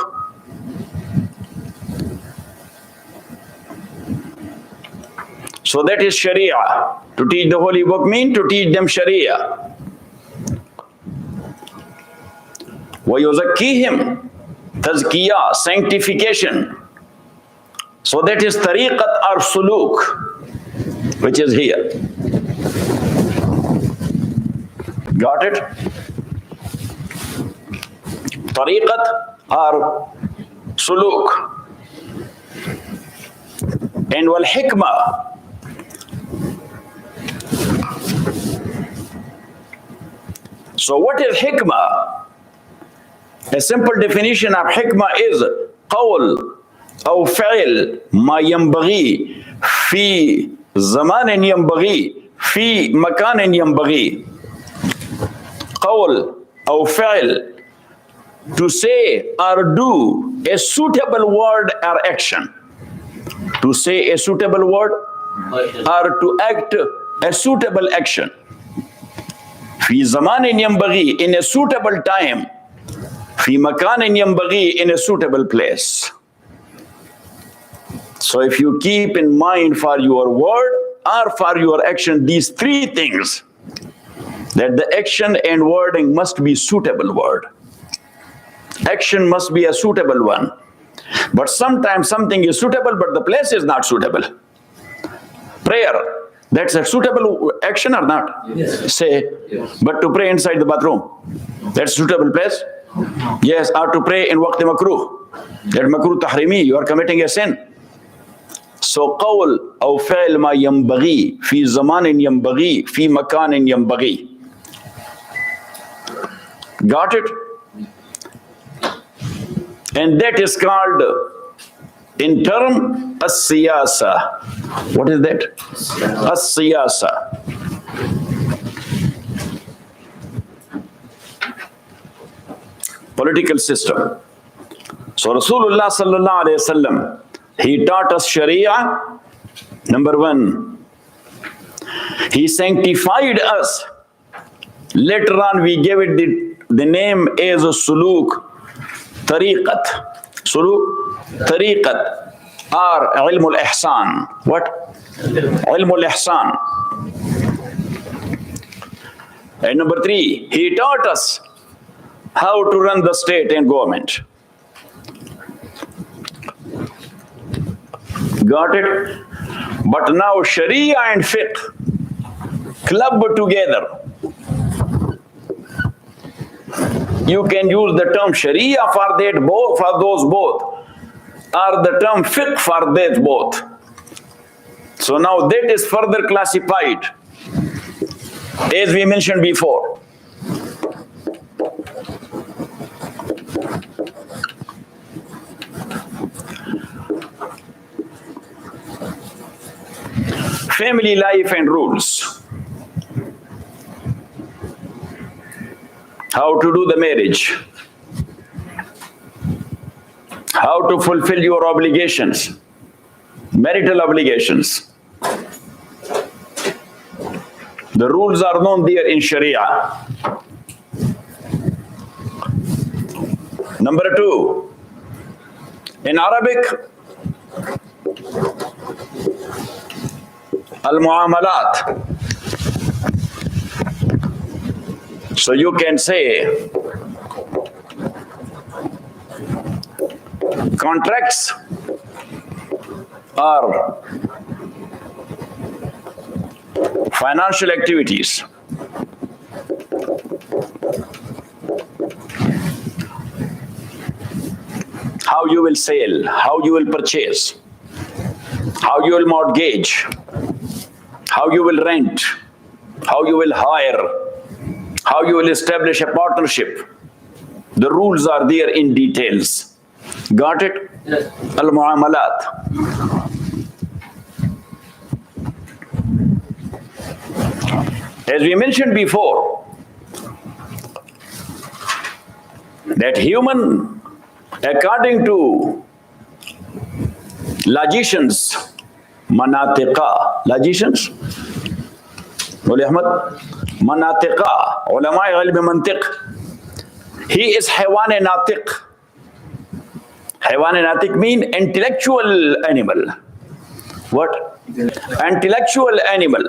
So that is Sharia. To teach the holy book means to teach them Sharia. وَيُزَكِّيهِمْ. Tazkiyah, sanctification. So that is tariqat or suluk, which is here. Got it? Tariqat or suluk. And wal hikmah. So what is hikmah? A simple definition of hikmah is قول أو فعل ما ينبغي في زمان ينبغي في مكان ينبغي. قول أو فعل, to say or do a suitable word or action. To say a suitable word or to act a suitable action. في زمان ينبغي, in a suitable time. في مكان ينبغي, in a suitable place. So if you keep in mind for your word or for your action these three things, that the action and wording must be suitable word. Action must be a suitable one. But sometimes something is suitable but the place is not suitable. Prayer, that's a suitable action or not? Yes. Say, Yes. But to pray inside the bathroom, that's suitable place? Yes, or to pray in waqt makruh. That makruh tahrimi, you are committing a sin. So qawl aw fi'l ma yanbaghi fi zamanin yanbaghi fi makanin yanbaghi. Got it? And that is called in term as-siyasa. What is that? As-siyasa. Political system. So Rasulullah sallallahu alaihi wasallam, he taught us Sharia. Number one, he sanctified us. Later on, we gave it the name as a suluk, tariqat. Suluk, tariqat, or ilmul ihsan. What? Ilmul ihsan. And number three, he taught us how to run the state and government. Got it? But now Sharia and fiqh club together. You can use the term Sharia for that both, for those both, or the term fiqh for that both. So now that is further classified, as we mentioned before. Family life and rules. How to do the marriage. How to fulfill your obligations, marital obligations. The rules are known there in Sharia. Number two, in Arabic, al-muamalat. So you can say contracts or financial activities. How you will sell, how you will purchase, how you will mortgage, how you will rent, how you will hire, how you will establish a partnership. The rules are there in details. Got it? Yes. Al-muamalat. As we mentioned before, that human, according to logicians, manatiqa, logicians, Mawli Ahmad, manatiqa, ulama ilm mantiq, he is haywan natiq. Haywan natiq mean intellectual animal. What? Intellectual animal.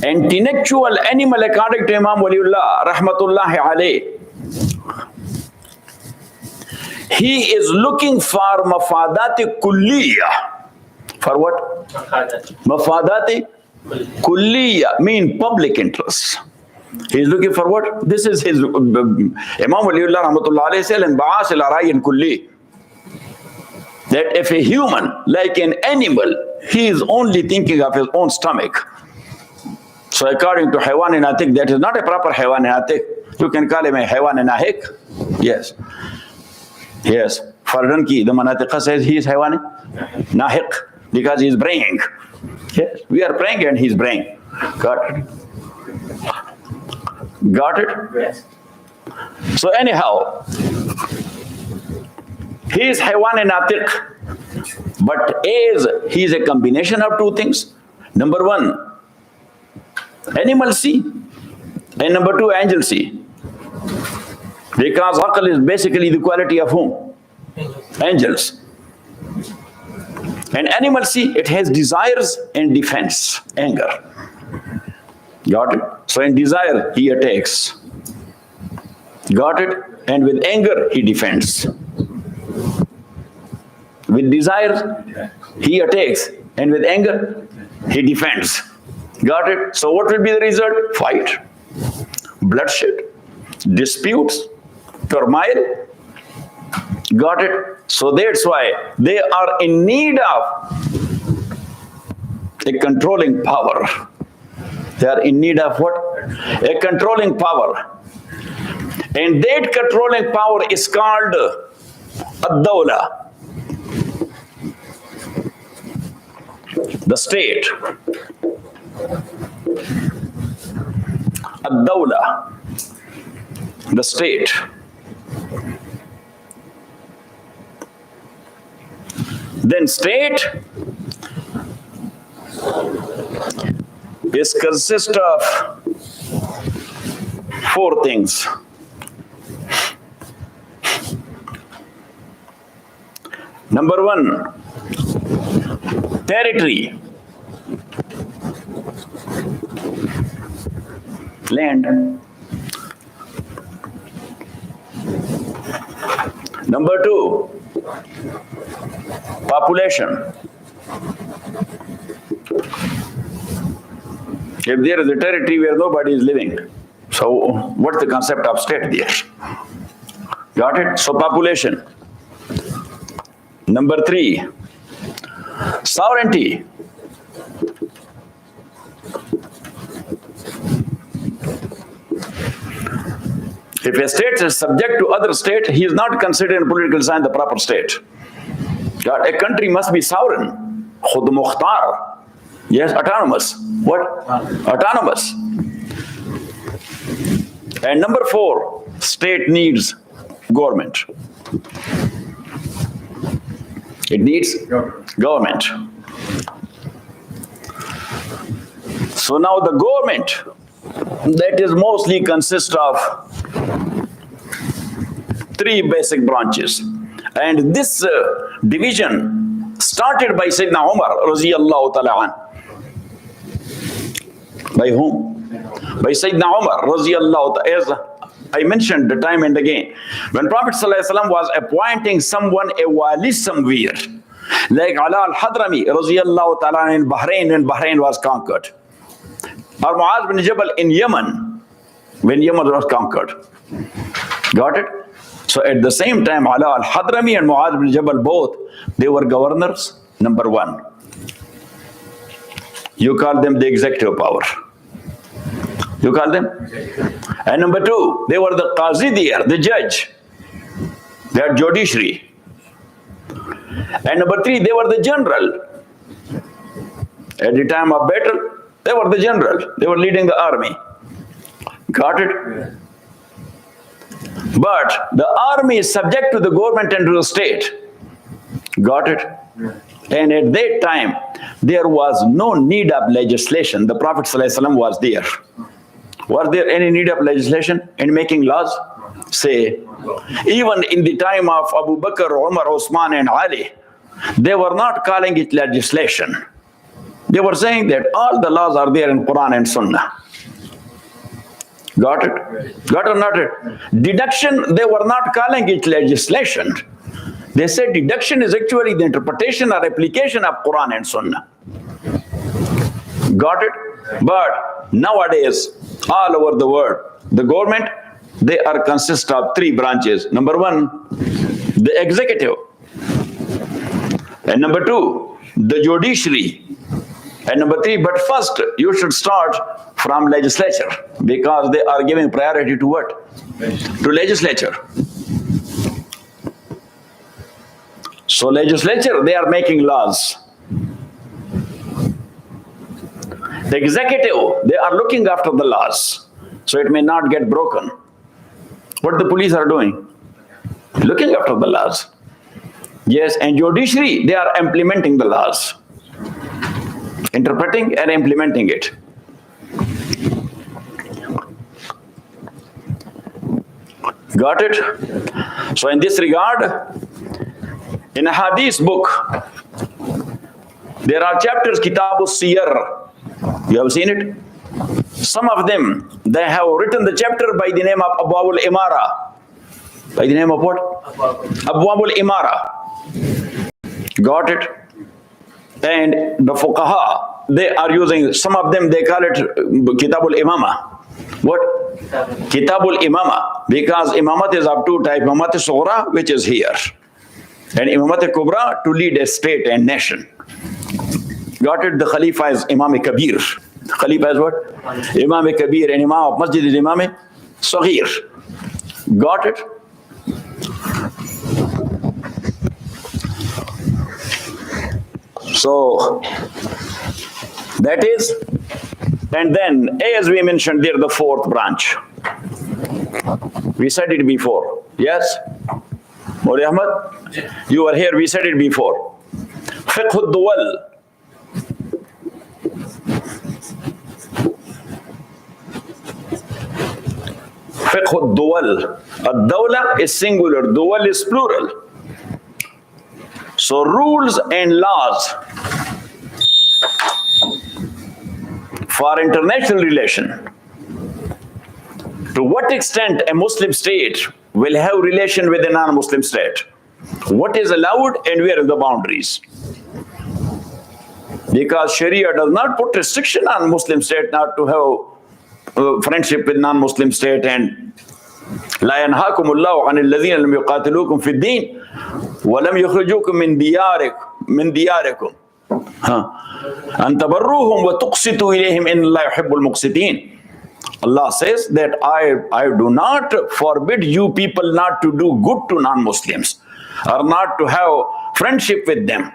Intellectual animal, according to Imam Waliullah, rahmatullahi alayh, he is looking for mafadati kulliyah. For what? Mafadati kulliyah mean public interest. He is looking for what? This is his Imam Waliullah rahmatullahi alayhi said in Ba'as al-Arayn kulli, that if a human, like an animal, he is only thinking of his own stomach. So according to haywan natik, that is not a proper haywan natik. You can call him a haywan nahik. Yes. Yes. For donkey, the manatiqa says he is haywan nahik because he is braying. Yes. We are praying and he is braying. Got it? Got it? Yes. So anyhow, he is haywan natiq, but as he is a combination of two things. Number one, animal see, and number two, angel see. Because aql is basically the quality of whom? Angels. And animal see, it has desires and defense, anger. Got it? So in desire, he attacks. Got it? And with anger, he defends. With desire, he attacks. And with anger, he defends. Got it? So what will be the result? Fight, bloodshed, disputes, turmoil. Got it? So that's why they are in need of a controlling power. They are in need of what? A controlling power. And that controlling power is called ad-dawla, the state. Ad-dawla, the state. Then state is consist of four things. Number one, territory, land. Number two, population. If there is a territory where nobody is living, so what's the concept of state there? Got it? So population. Number three, sovereignty. If a state is subject to other state, he is not considered in political science the proper state. A country must be sovereign. Khud mukhtar. Yes, autonomous. What? Autonomous. And number four, state needs government. It needs government. So now the government, that is mostly consists of three basic branches. And this division started by Sayyidina Umar Raziyallahu Ta'ala an. By whom? By Sayyidina Umar Raziyallahu Ta'ala. As I mentioned time and again, when Prophet ﷺ was appointing someone a wali somewhere, like Ala al-Hadrami Raziyallahu Ta'ala in Bahrain, when Bahrain was conquered, or Muaz bin Jabal in Yemen, when Yemen was conquered. Got it? So at the same time, Ala al-Hadrami and Muaz bin Jabal both, they were governors. Number one, you call them the executive power. You call them? And number two, they were the qazi there, the judge. They are judiciary. And number three, they were the general. At the time of battle, they were the general. They were leading the army. Got it? But the army is subject to the government and to the state. Got it? And at that time, there was no need of legislation. The Prophet ﷺ was there. Was there any need of legislation in making laws? Say, even in the time of Abu Bakr, Umar, Osman, and Ali, they were not calling it legislation. They were saying that all the laws are there in Quran and Sunnah. Got it? Got or not it? Deduction, they were not calling it legislation. They said deduction is actually the interpretation or application of Quran and Sunnah. Got it? But nowadays, all over the world, the government, they are consist of three branches. Number one, the executive. And number two, the judiciary. And number three, but first, you should start from legislature, because they are giving priority to what? To legislature. So legislature, they are making laws. The executive, they are looking after the laws, so it may not get broken. What the police are doing? Looking after the laws. Yes, and judiciary, they are implementing the laws. Interpreting and implementing it. Got it? So in this regard, in a hadith book, there are chapters, Kitab al-Siyar. You have seen it? Some of them, they have written the chapter by the name of Abwab al-Imara. By the name of what? Abwab al-Imara. Got it? And the fuqaha, they are using, some of them, they call it Kitab al-Imama. What? Kitab al-Imama. Because imamat is of two types. Imamat al-Sughra, which is here. And Imamat al-Kubra, to lead a state and nation. Got it? The Khalifa is Imam Kabir. Khalifa is what? Imam Kabir. And Imam of Masjid is Imam Saghir. Got it? So, that is, and then as we mentioned there, the fourth branch. We said it before. Yes? Mawli Ahmad? You were here, we said it before. Fiqh al-Duwal. Fiqh al-Duwal. Ad-Dawla is singular, Duwal is plural. So rules and laws for international relation. To what extent a Muslim state will have relation with a non-Muslim state? What is allowed and where are the boundaries? Because Sharia does not put restriction on Muslim state not to have friendship with non-Muslim state, and لا ينهاكم الله عن الذين لم يقاتلوكم في الدين ولم يخرجوكم من دياركم أن تبروهم وتقسطوا إليهم إن الله يحب المقسطين. Allah says that I do not forbid you people not to do good to non-Muslims or not to have friendship with them.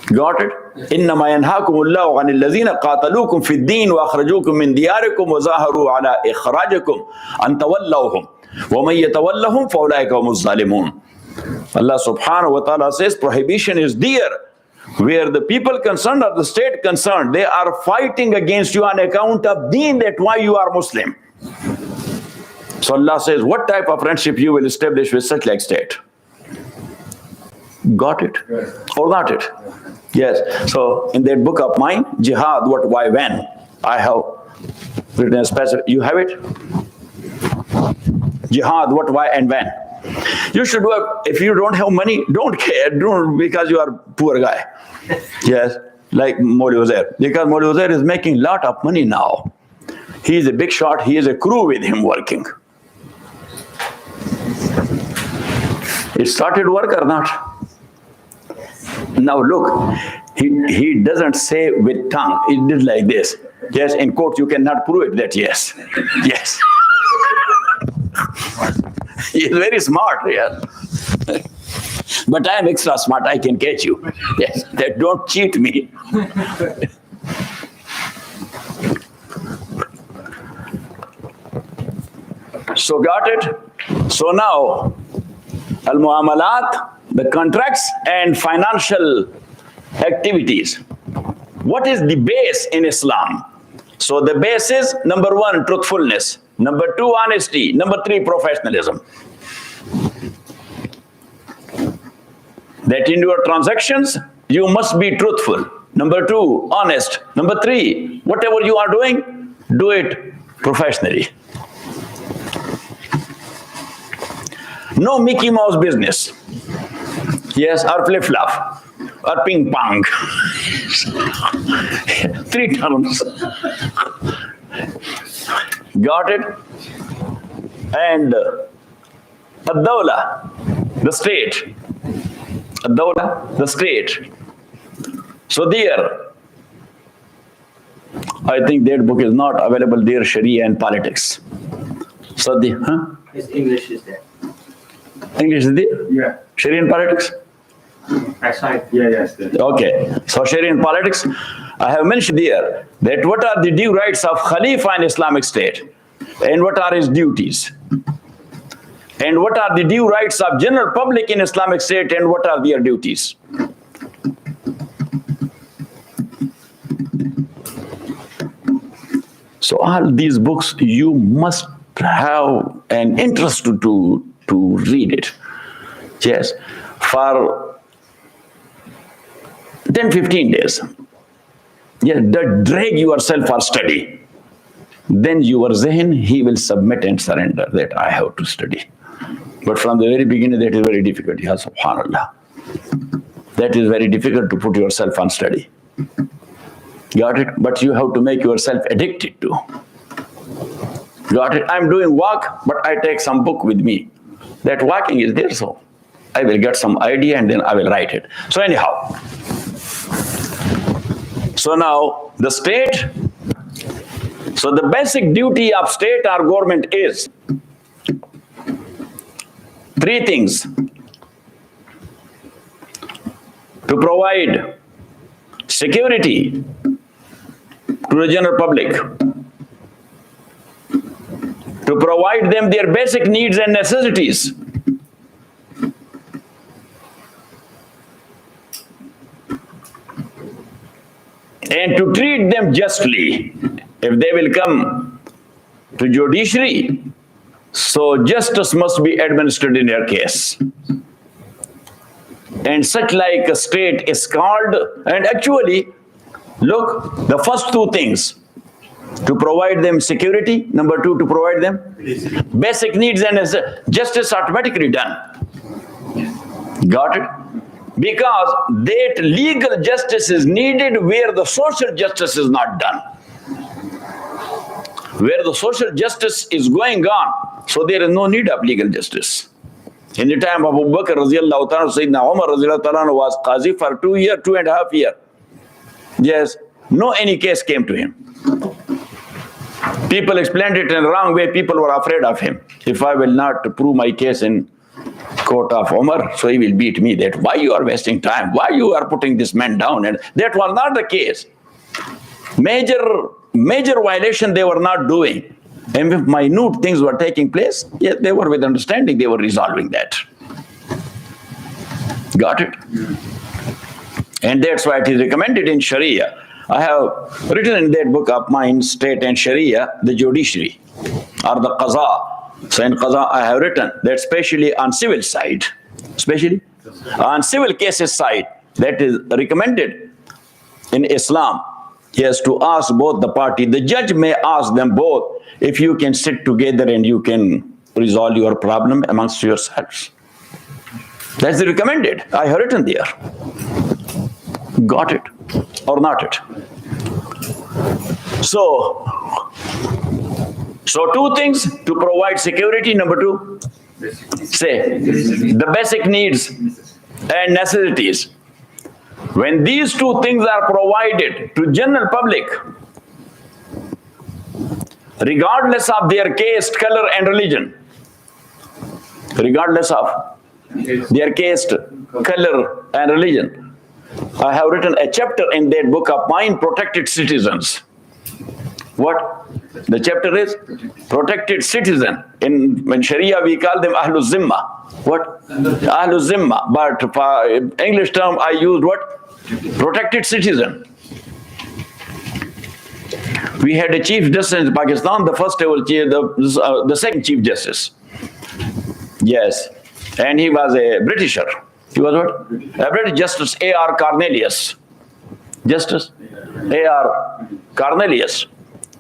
Got it? إنما ينهاكم الله عن الذين قاتلوكم في الدين وأخرجوكم من دياركم وظاهروا على إخراجكم أن تولوهم ومن يتولهم فأولئك هم الظالمون. Allah subhanahu wa ta'ala says prohibition is there where the people concerned or the state concerned, they are fighting against you on account of deen, that why you are Muslim. So Allah says, what type of friendship you will establish with such like state? Got it? Or not it? Yes. So in that book of mine, Jihad, What, Why, When, I have written a specific, you have it? Jihad, What, Why, and When. You should work. If you don't have money, don't care. Don't, because you are a poor guy. Yes. Like Mawli Uzair. Because Mawli Uzair is making a lot of money now. He is a big shot. He has a crew with him working. It started work or not? Now look, he doesn't say with tongue. He did like this. Yes, in court you cannot prove it that yes. Yes. He is very smart, yeah. But I am extra smart, I can catch you. Yes, that don't cheat me. So got it? So now, al-muamalat, the contracts and financial activities. What is the base in Islam? So the base is, number one, truthfulness. Number two, honesty. Number three, professionalism. That in your transactions, you must be truthful. Number two, honest. Number three, whatever you are doing, do it professionally. No Mickey Mouse business. Yes, or flip-flop, or ping pong. 3 terms. Got it? And ad-dawla, the state. Ad-dawla, the state. So there, I think that book is not available there, Sharia and Politics. So the, His English is there. English is there? Yeah. Sharia and Politics? I saw it. Yeah, yes. Okay. So Sharia and Politics, I have mentioned there that what are the due rights of Khalifa in Islamic State and what are his duties. And what are the due rights of general public in Islamic State and what are their duties. So all these books, you must have an interest to read it. Yes, for 10, 15 days. Yeah, drag yourself for study. Then your Zihn, he will submit and surrender that I have to study. But from the very beginning, that is very difficult. Ya subhanallah. That is very difficult to put yourself on study. Got it? But you have to make yourself addicted to. Got it? I'm doing walk, but I take some book with me. That walking is there, so I will get some idea and then I will write it. So anyhow. So now, the state, so the basic duty of state or government is 3 things. To provide security to the general public, to provide them their basic needs and necessities, and to treat them justly. If they will come to judiciary, so justice must be administered in their case. And such like a state is called, and actually, look, the first 2 things, to provide them security, number 2, to provide them basic needs and justice automatically done. Got it? Because that legal justice is needed where the social justice is not done. Where the social justice is going on, so there is no need of legal justice. In the time of Abu Bakr radiallahu ta'ala, Sayyidina Umar radiallahu ta'ala was qazi for 2 years, 2.5 years. Yes, no any case came to him. People explained it in the wrong way, people were afraid of him. If I will not prove my case in court of Umar, so he will beat me. That why you are wasting time, why you are putting this man down, and that was not the case. Major violation they were not doing. And if minute things were taking place, yes, they were with understanding, they were resolving that. Got it? And that's why it is recommended in Sharia. I have written in that book of mine, State and Sharia, the judiciary, or the qaza. So in qaza, I have written that especially on civil side, especially on civil cases side, that is recommended in Islam. Yes, to ask both the party. The judge may ask them both if you can sit together and you can resolve your problem amongst yourselves. That's the recommended. I have written there. Got it or not it? So 2 things to provide security. Number 2, say the basic needs and necessities. When these 2 things are provided to general public, regardless of their caste, color and religion, regardless of their caste, color, and religion. I have written a chapter in that book of mine, Protected Citizens. What? The chapter is Protected Citizen. In Sharia, we call them Ahlul Zimma. What? Ahlul Zimma. But for English term, I used what? Protected Citizen. We had a Chief Justice in Pakistan, the first ever, the second Chief Justice. Yes. And he was a Britisher. He was what? A British Justice A.R. Cornelius. Justice A.R. Cornelius.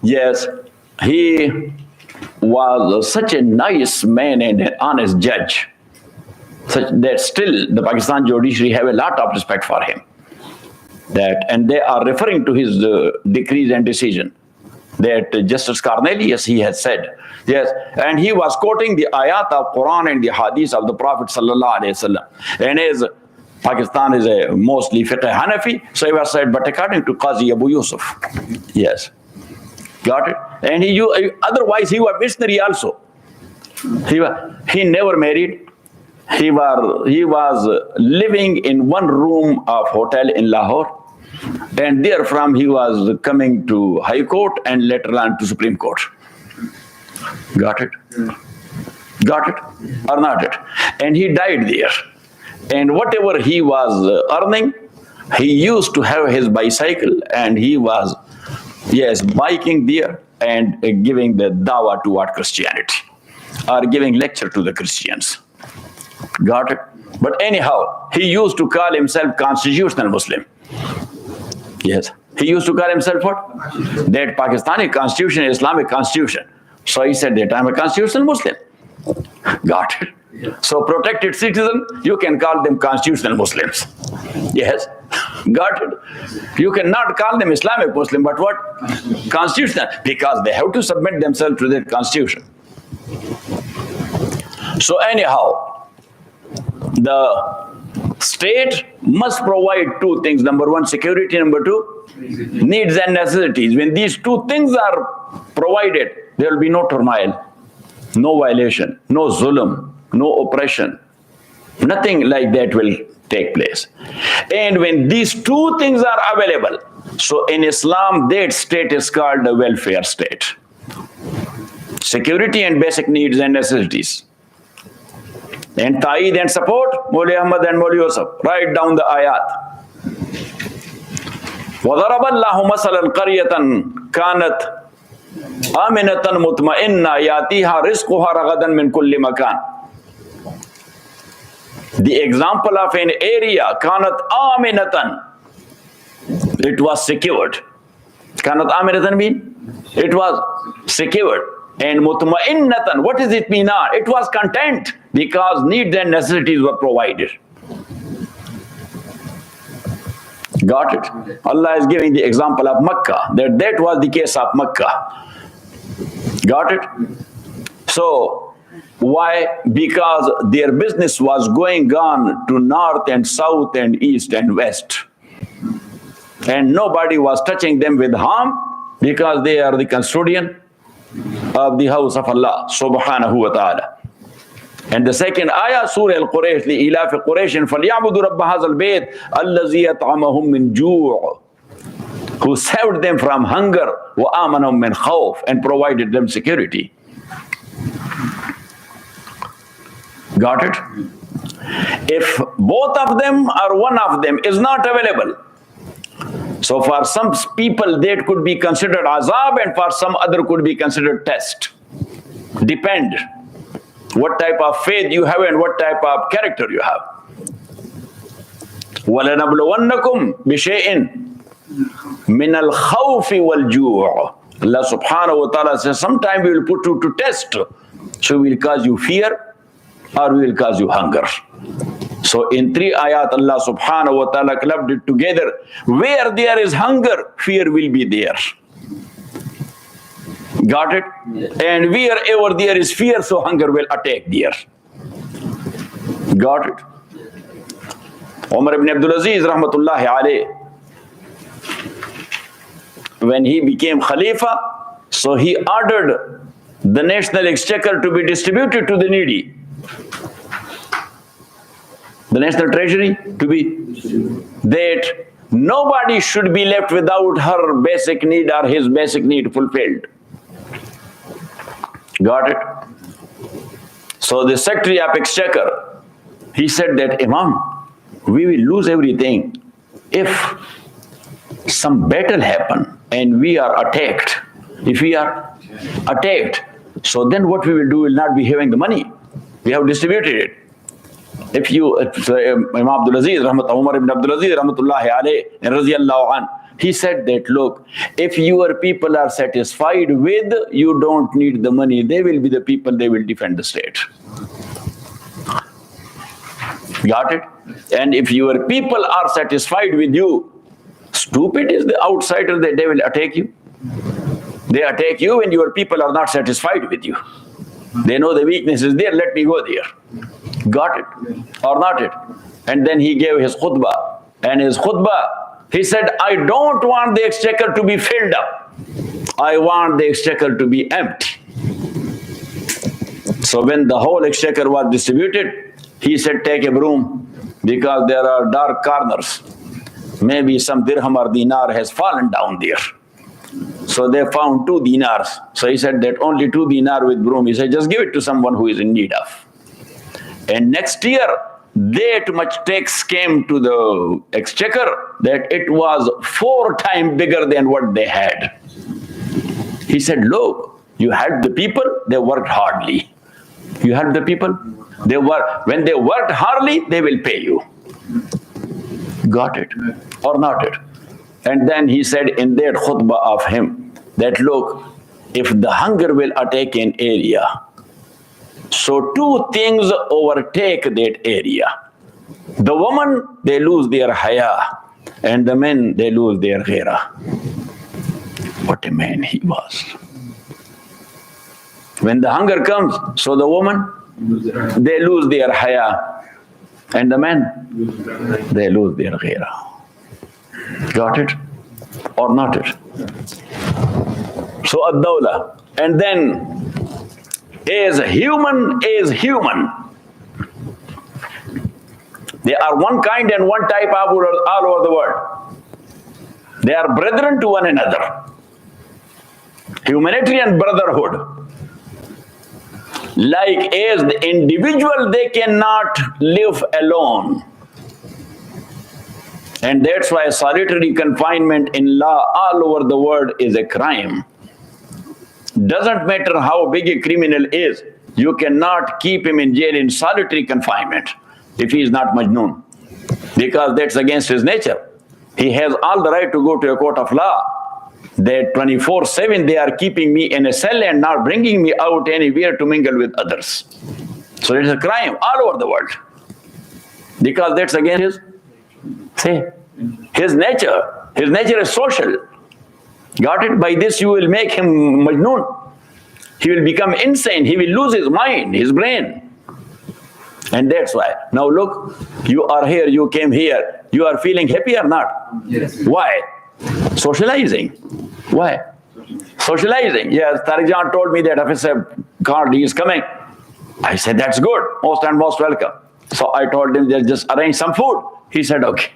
Yes. He was such a nice man and an honest judge. Such that still the Pakistan judiciary have a lot of respect for him. And they are referring to his decrees and decision. That Justice Cornelius, he has said, yes, and he was quoting the ayat of Quran and the hadith of the Prophet sallallahu alaihi wasallam. And as Pakistan is a mostly fiqh Hanafi, so he was said, but according to Qazi Abu Yusuf, yes, got it. And otherwise he was missionary also. He never married. He was living in one room of hotel in Lahore. And therefrom he was coming to High Court and later on to Supreme Court. Got it? Got it or not it? And he died there. And whatever he was earning, he used to have his bicycle and he was, yes, biking there and giving the dawah toward Christianity or giving lecture to the Christians. Got it? But anyhow, he used to call himself constitutional Muslim. Yes. He used to call himself what? That Pakistani constitution, Islamic constitution. So he said that I'm a constitutional Muslim. Got it? Yeah. So protected citizen, you can call them constitutional Muslims. Yes. Got it? You cannot call them Islamic Muslim, but what? Constitutional. Because they have to submit themselves to their constitution. So anyhow, the state must provide two things. Number one, security. Number two, needs and necessities. When these two things are provided, there will be no turmoil, no violation, no zulm, no oppression. Nothing like that will take place. And when these two things are available, so in Islam, that state is called the welfare state. Security and basic needs and necessities. And ta'id and support, Mawli Ahmad and Mawli Yusuf. Write down the ayat. وَضَرَبَ اللَّهُ مَثَلًا قَرْيَةً كَانَتْ آمِنَةً مُطْمَئِنَّةً يَأْتِيهَا رِزْقُهَا رَغَدًا مِنْ كُلِّ مَكَانٍ. The example of an area, كَانَتْ آمِنَةً, it was secured. كَانَتْ آمِنَةً mean? It was secured. And mutma'innatan, what does it mean? It was content because needs and necessities were provided. Got it? Allah is giving the example of Makkah, that was the case of Makkah. Got it? So, why? Because their business was going on to north and south and east and west. And nobody was touching them with harm because they are the custodian of the house of Allah subhanahu wa ta'ala. And the second ayah, Surah Al-Quraysh, لِإِلَافِ قُرَيْشٍ فَلْيَعْبُدُوا رَبَّ هَذَا الْبَيْتِ الَّذِي يَطْعَمَهُم مِّن جُوعٍ, who saved them from hunger, وَآمَنَهُم مِّن خَوْفٍ, and provided them security. Got it? If both of them or one of them is not available, so for some people that could be considered azab and for some other could be considered test. Depend what type of faith you have and what type of character you have. وَلَنَبْلُوَنَّكُمْ بِشَيْءٍ مِنَ الْخَوْفِ وَالْجُوعِ. Allah subhanahu wa ta'ala says, sometime we will put you to test. So we will cause you fear or we will cause you hunger. So in three ayat, Allah subhanahu wa ta'ala clubbed it together. Where there is hunger, fear will be there. Got it? Yes. And wherever there is fear, so hunger will attack there. Got it? Umar ibn Abdul Aziz, rahmatullahi alayh, when he became Khalifa, so he ordered the national exchequer to be distributed to the needy. the national treasury to be, that nobody should be left without her basic need or his basic need fulfilled. Got it? So the Secretary of Exchequer, he said that, Imam, we will lose everything if some battle happen and we are attacked. If we are attacked, so then what we will do will not be having the money. We have distributed it. If you, Imam Abdul Aziz, Umar ibn Abdul Aziz, Rahmatullahi alayhi, and Raziyallahu an, he said that, look, if your people are satisfied with, you don't need the money. They will be the people, they will defend the state. Got it? And if your people are satisfied with you, stupid is the outsider that they will attack you. They attack you when your people are not satisfied with you. They know the weakness is there, let me go there. Got it? Or not it? And then he gave his khutbah. And his khutbah, he said, I don't want the exchequer to be filled up. I want the exchequer to be empty. So when the whole exchequer was distributed, he said, take a broom, because there are dark corners. Maybe some dirham or dinar has fallen down there. So they found 2 dinars. So he said that only 2 dinar with broom. He said, just give it to someone who is in need of. And next year, that much tax came to the exchequer that it was 4 times bigger than what they had. He said, look, you had the people, they worked hardly. You had the people, they work. When they worked hardly, they will pay you. Got it? Or not it? And then he said in that khutbah of him that, look, if the hunger will attack an area, so 2 things overtake that area. The woman, they lose their haya, and the men, they lose their ghera. What a man he was. When the hunger comes, so the woman, they lose their haya, and the men, they lose their ghera. Got it? Or not it? So ad-dawla. And then, as human, they are one kind and one type all over the world. They are brethren to one another. Humanitarian brotherhood. Like as the individual, they cannot live alone. And that's why solitary confinement in law all over the world is a crime. Doesn't matter how big a criminal is, you cannot keep him in jail in solitary confinement if he is not majnoon, because that's against his nature. He has all the right to go to a court of law. That 24/7 they are keeping me in a cell and not bringing me out anywhere to mingle with others. So it's a crime all over the world, because that's against his nature. His nature is social. Got it? By this you will make him majnoon. He will become insane. He will lose his mind, his brain. And that's why. Now look, you are here, you came here. You are feeling happy or not? Yes. Why? Socializing. Why? Socializing. Yes, Tarijan told me that Officer Cardi is coming. I said, that's good. Most and most welcome. So I told him, just arrange some food. He said, okay.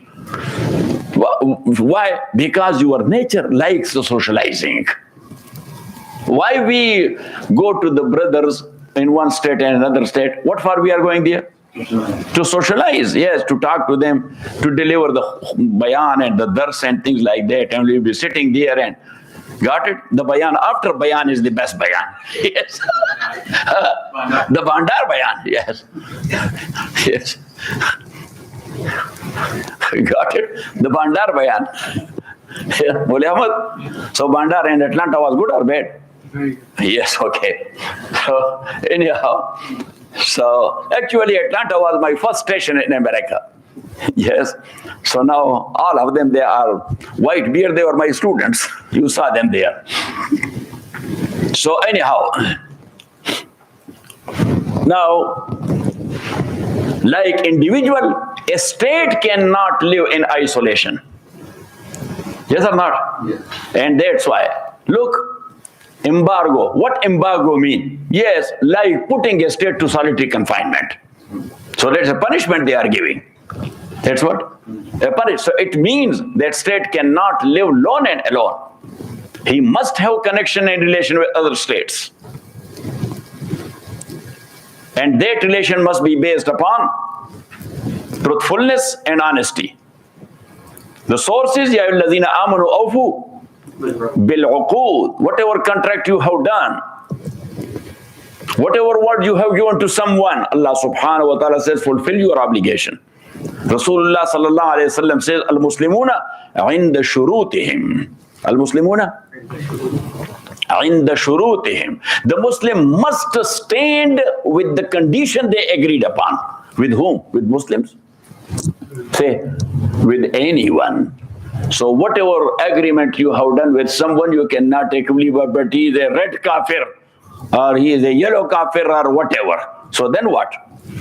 Why? Because your nature likes socializing. Why we go to the brothers in one state and another state? What for we are going there? To socialize, yes, to talk to them, to deliver the bayan and the dars and things like that. And we'll be sitting there and, got it? The bayan after bayan is the best bayan. Yes. The bandar bayan, yes. Yes. Got it? The bandar bayan. Bole Ahmad. So bandar in Atlanta was good or bad? Yes, okay. So anyhow, so actually Atlanta was my first station in America. Yes. So now all of them, they are white beard, they were my students. You saw them there. So anyhow, now, like individual, a state cannot live in isolation. Yes or not? Yes. And that's why, look, embargo. What embargo mean? Yes, like putting a state to solitary confinement. So that's a punishment they are giving. That's what? So it means that state cannot live alone and alone. He must have connection and relation with other states. And that relation must be based upon truthfulness and honesty. The source is Ya ayyuhallazina amanu awfu bil uqud. Whatever contract you have done, whatever word you have given to someone, Allah subhanahu wa ta'ala says, fulfill your obligation. Rasulullah sallallahu alayhi wa sallam says, Al-Muslimuna inda shurutihim. Al-Muslimuna inda shurutihim. The Muslim must stand with the condition they agreed upon. With whom? With Muslims? Say, with anyone. So whatever agreement you have done with someone, you cannot take leave of, but he is a red kafir, or he is a yellow kafir, or whatever. So then what?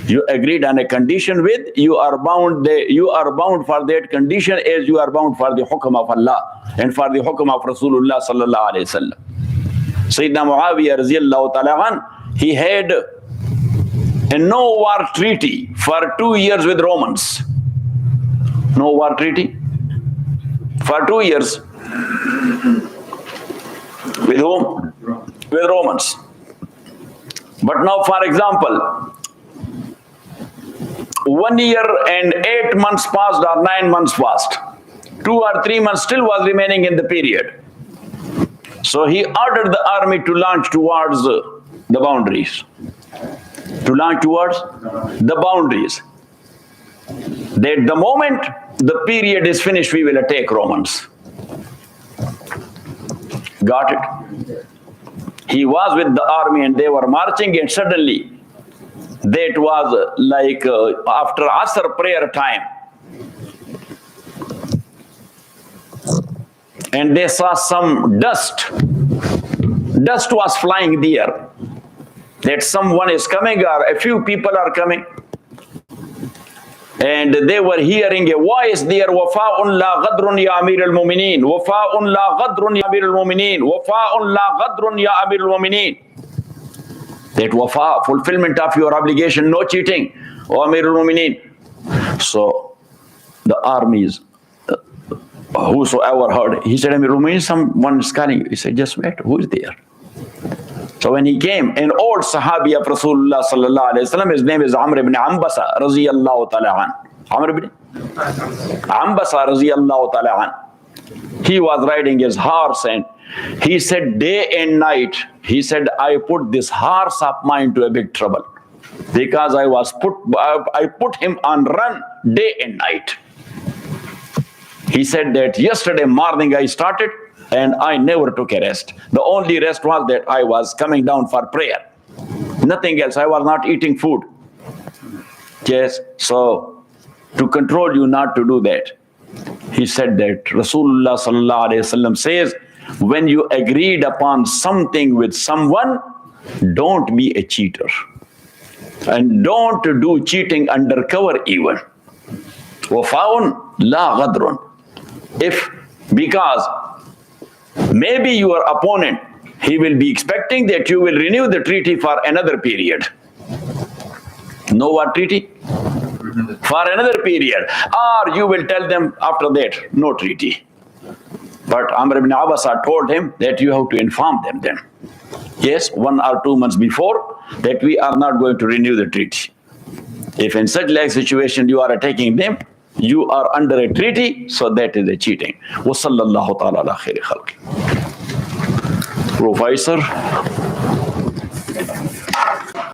You agreed on a condition with, you are bound for that condition as you are bound for the hukm of Allah and for the hukm of Rasulullah sallallahu alayhi wa sallam. Sayyidina Muawiyah radiyallahu ta'ala an, he had a no war treaty for 2 years with Romans. No war treaty for 2 years. With whom? With Romans. But now, for example, 1 year and 8 months passed or 9 months passed. 2 or 3 months still was remaining in the period. So he ordered the army to launch towards the boundaries. To launch towards the boundaries. That the moment the period is finished, we will attack Romans. Got it? He was with the army and they were marching, and suddenly, that was like after Asr prayer time. And they saw some dust. Dust was flying there. That someone is coming or a few people are coming. And they were hearing a voice there, Wafa'un la ghadrun ya Amir al-Mumineen, Wafa'un la ghadrun ya Amir al-Mumineen, Wafa'un la ghadrun ya Amir al-Mumineen. That wafa, fulfillment of your obligation, no cheating, O Amir al-Mumineen. So the armies, whosoever heard, he said, Amir al-Mumineen, someone is calling you. He said, just wait, who is there? So when he came, an old Sahabi of Rasulullah sallallahu alayhi wa sallam, his name is Amr ibn Ambasa raziyallahu ta'ala an. Amr ibn Ambasa raziyallahu ta'ala an. He was riding his horse and he said day and night, he said, I put this horse of mine to a big trouble because I put him on run day and night. He said that yesterday morning I started and I never took a rest. The only rest was that I was coming down for prayer. Nothing else. I was not eating food. Yes. So to control you not to do that. He said that Rasulullah sallallahu alayhi wa sallam says, when you agreed upon something with someone, don't be a cheater. And don't do cheating undercover even. Wafaun la ghadrun. Because maybe your opponent, he will be expecting that you will renew the treaty for another period. No what treaty? For another period. Or you will tell them after that, no treaty. But Amr ibn Abasa told him that you have to inform them then. Yes, 1 or 2 months before, that we are not going to renew the treaty. If in such like situation you are attacking them, you are under a treaty, so that is a cheating. Wa sallallahu ta'ala ala khairi khalqi. Professor.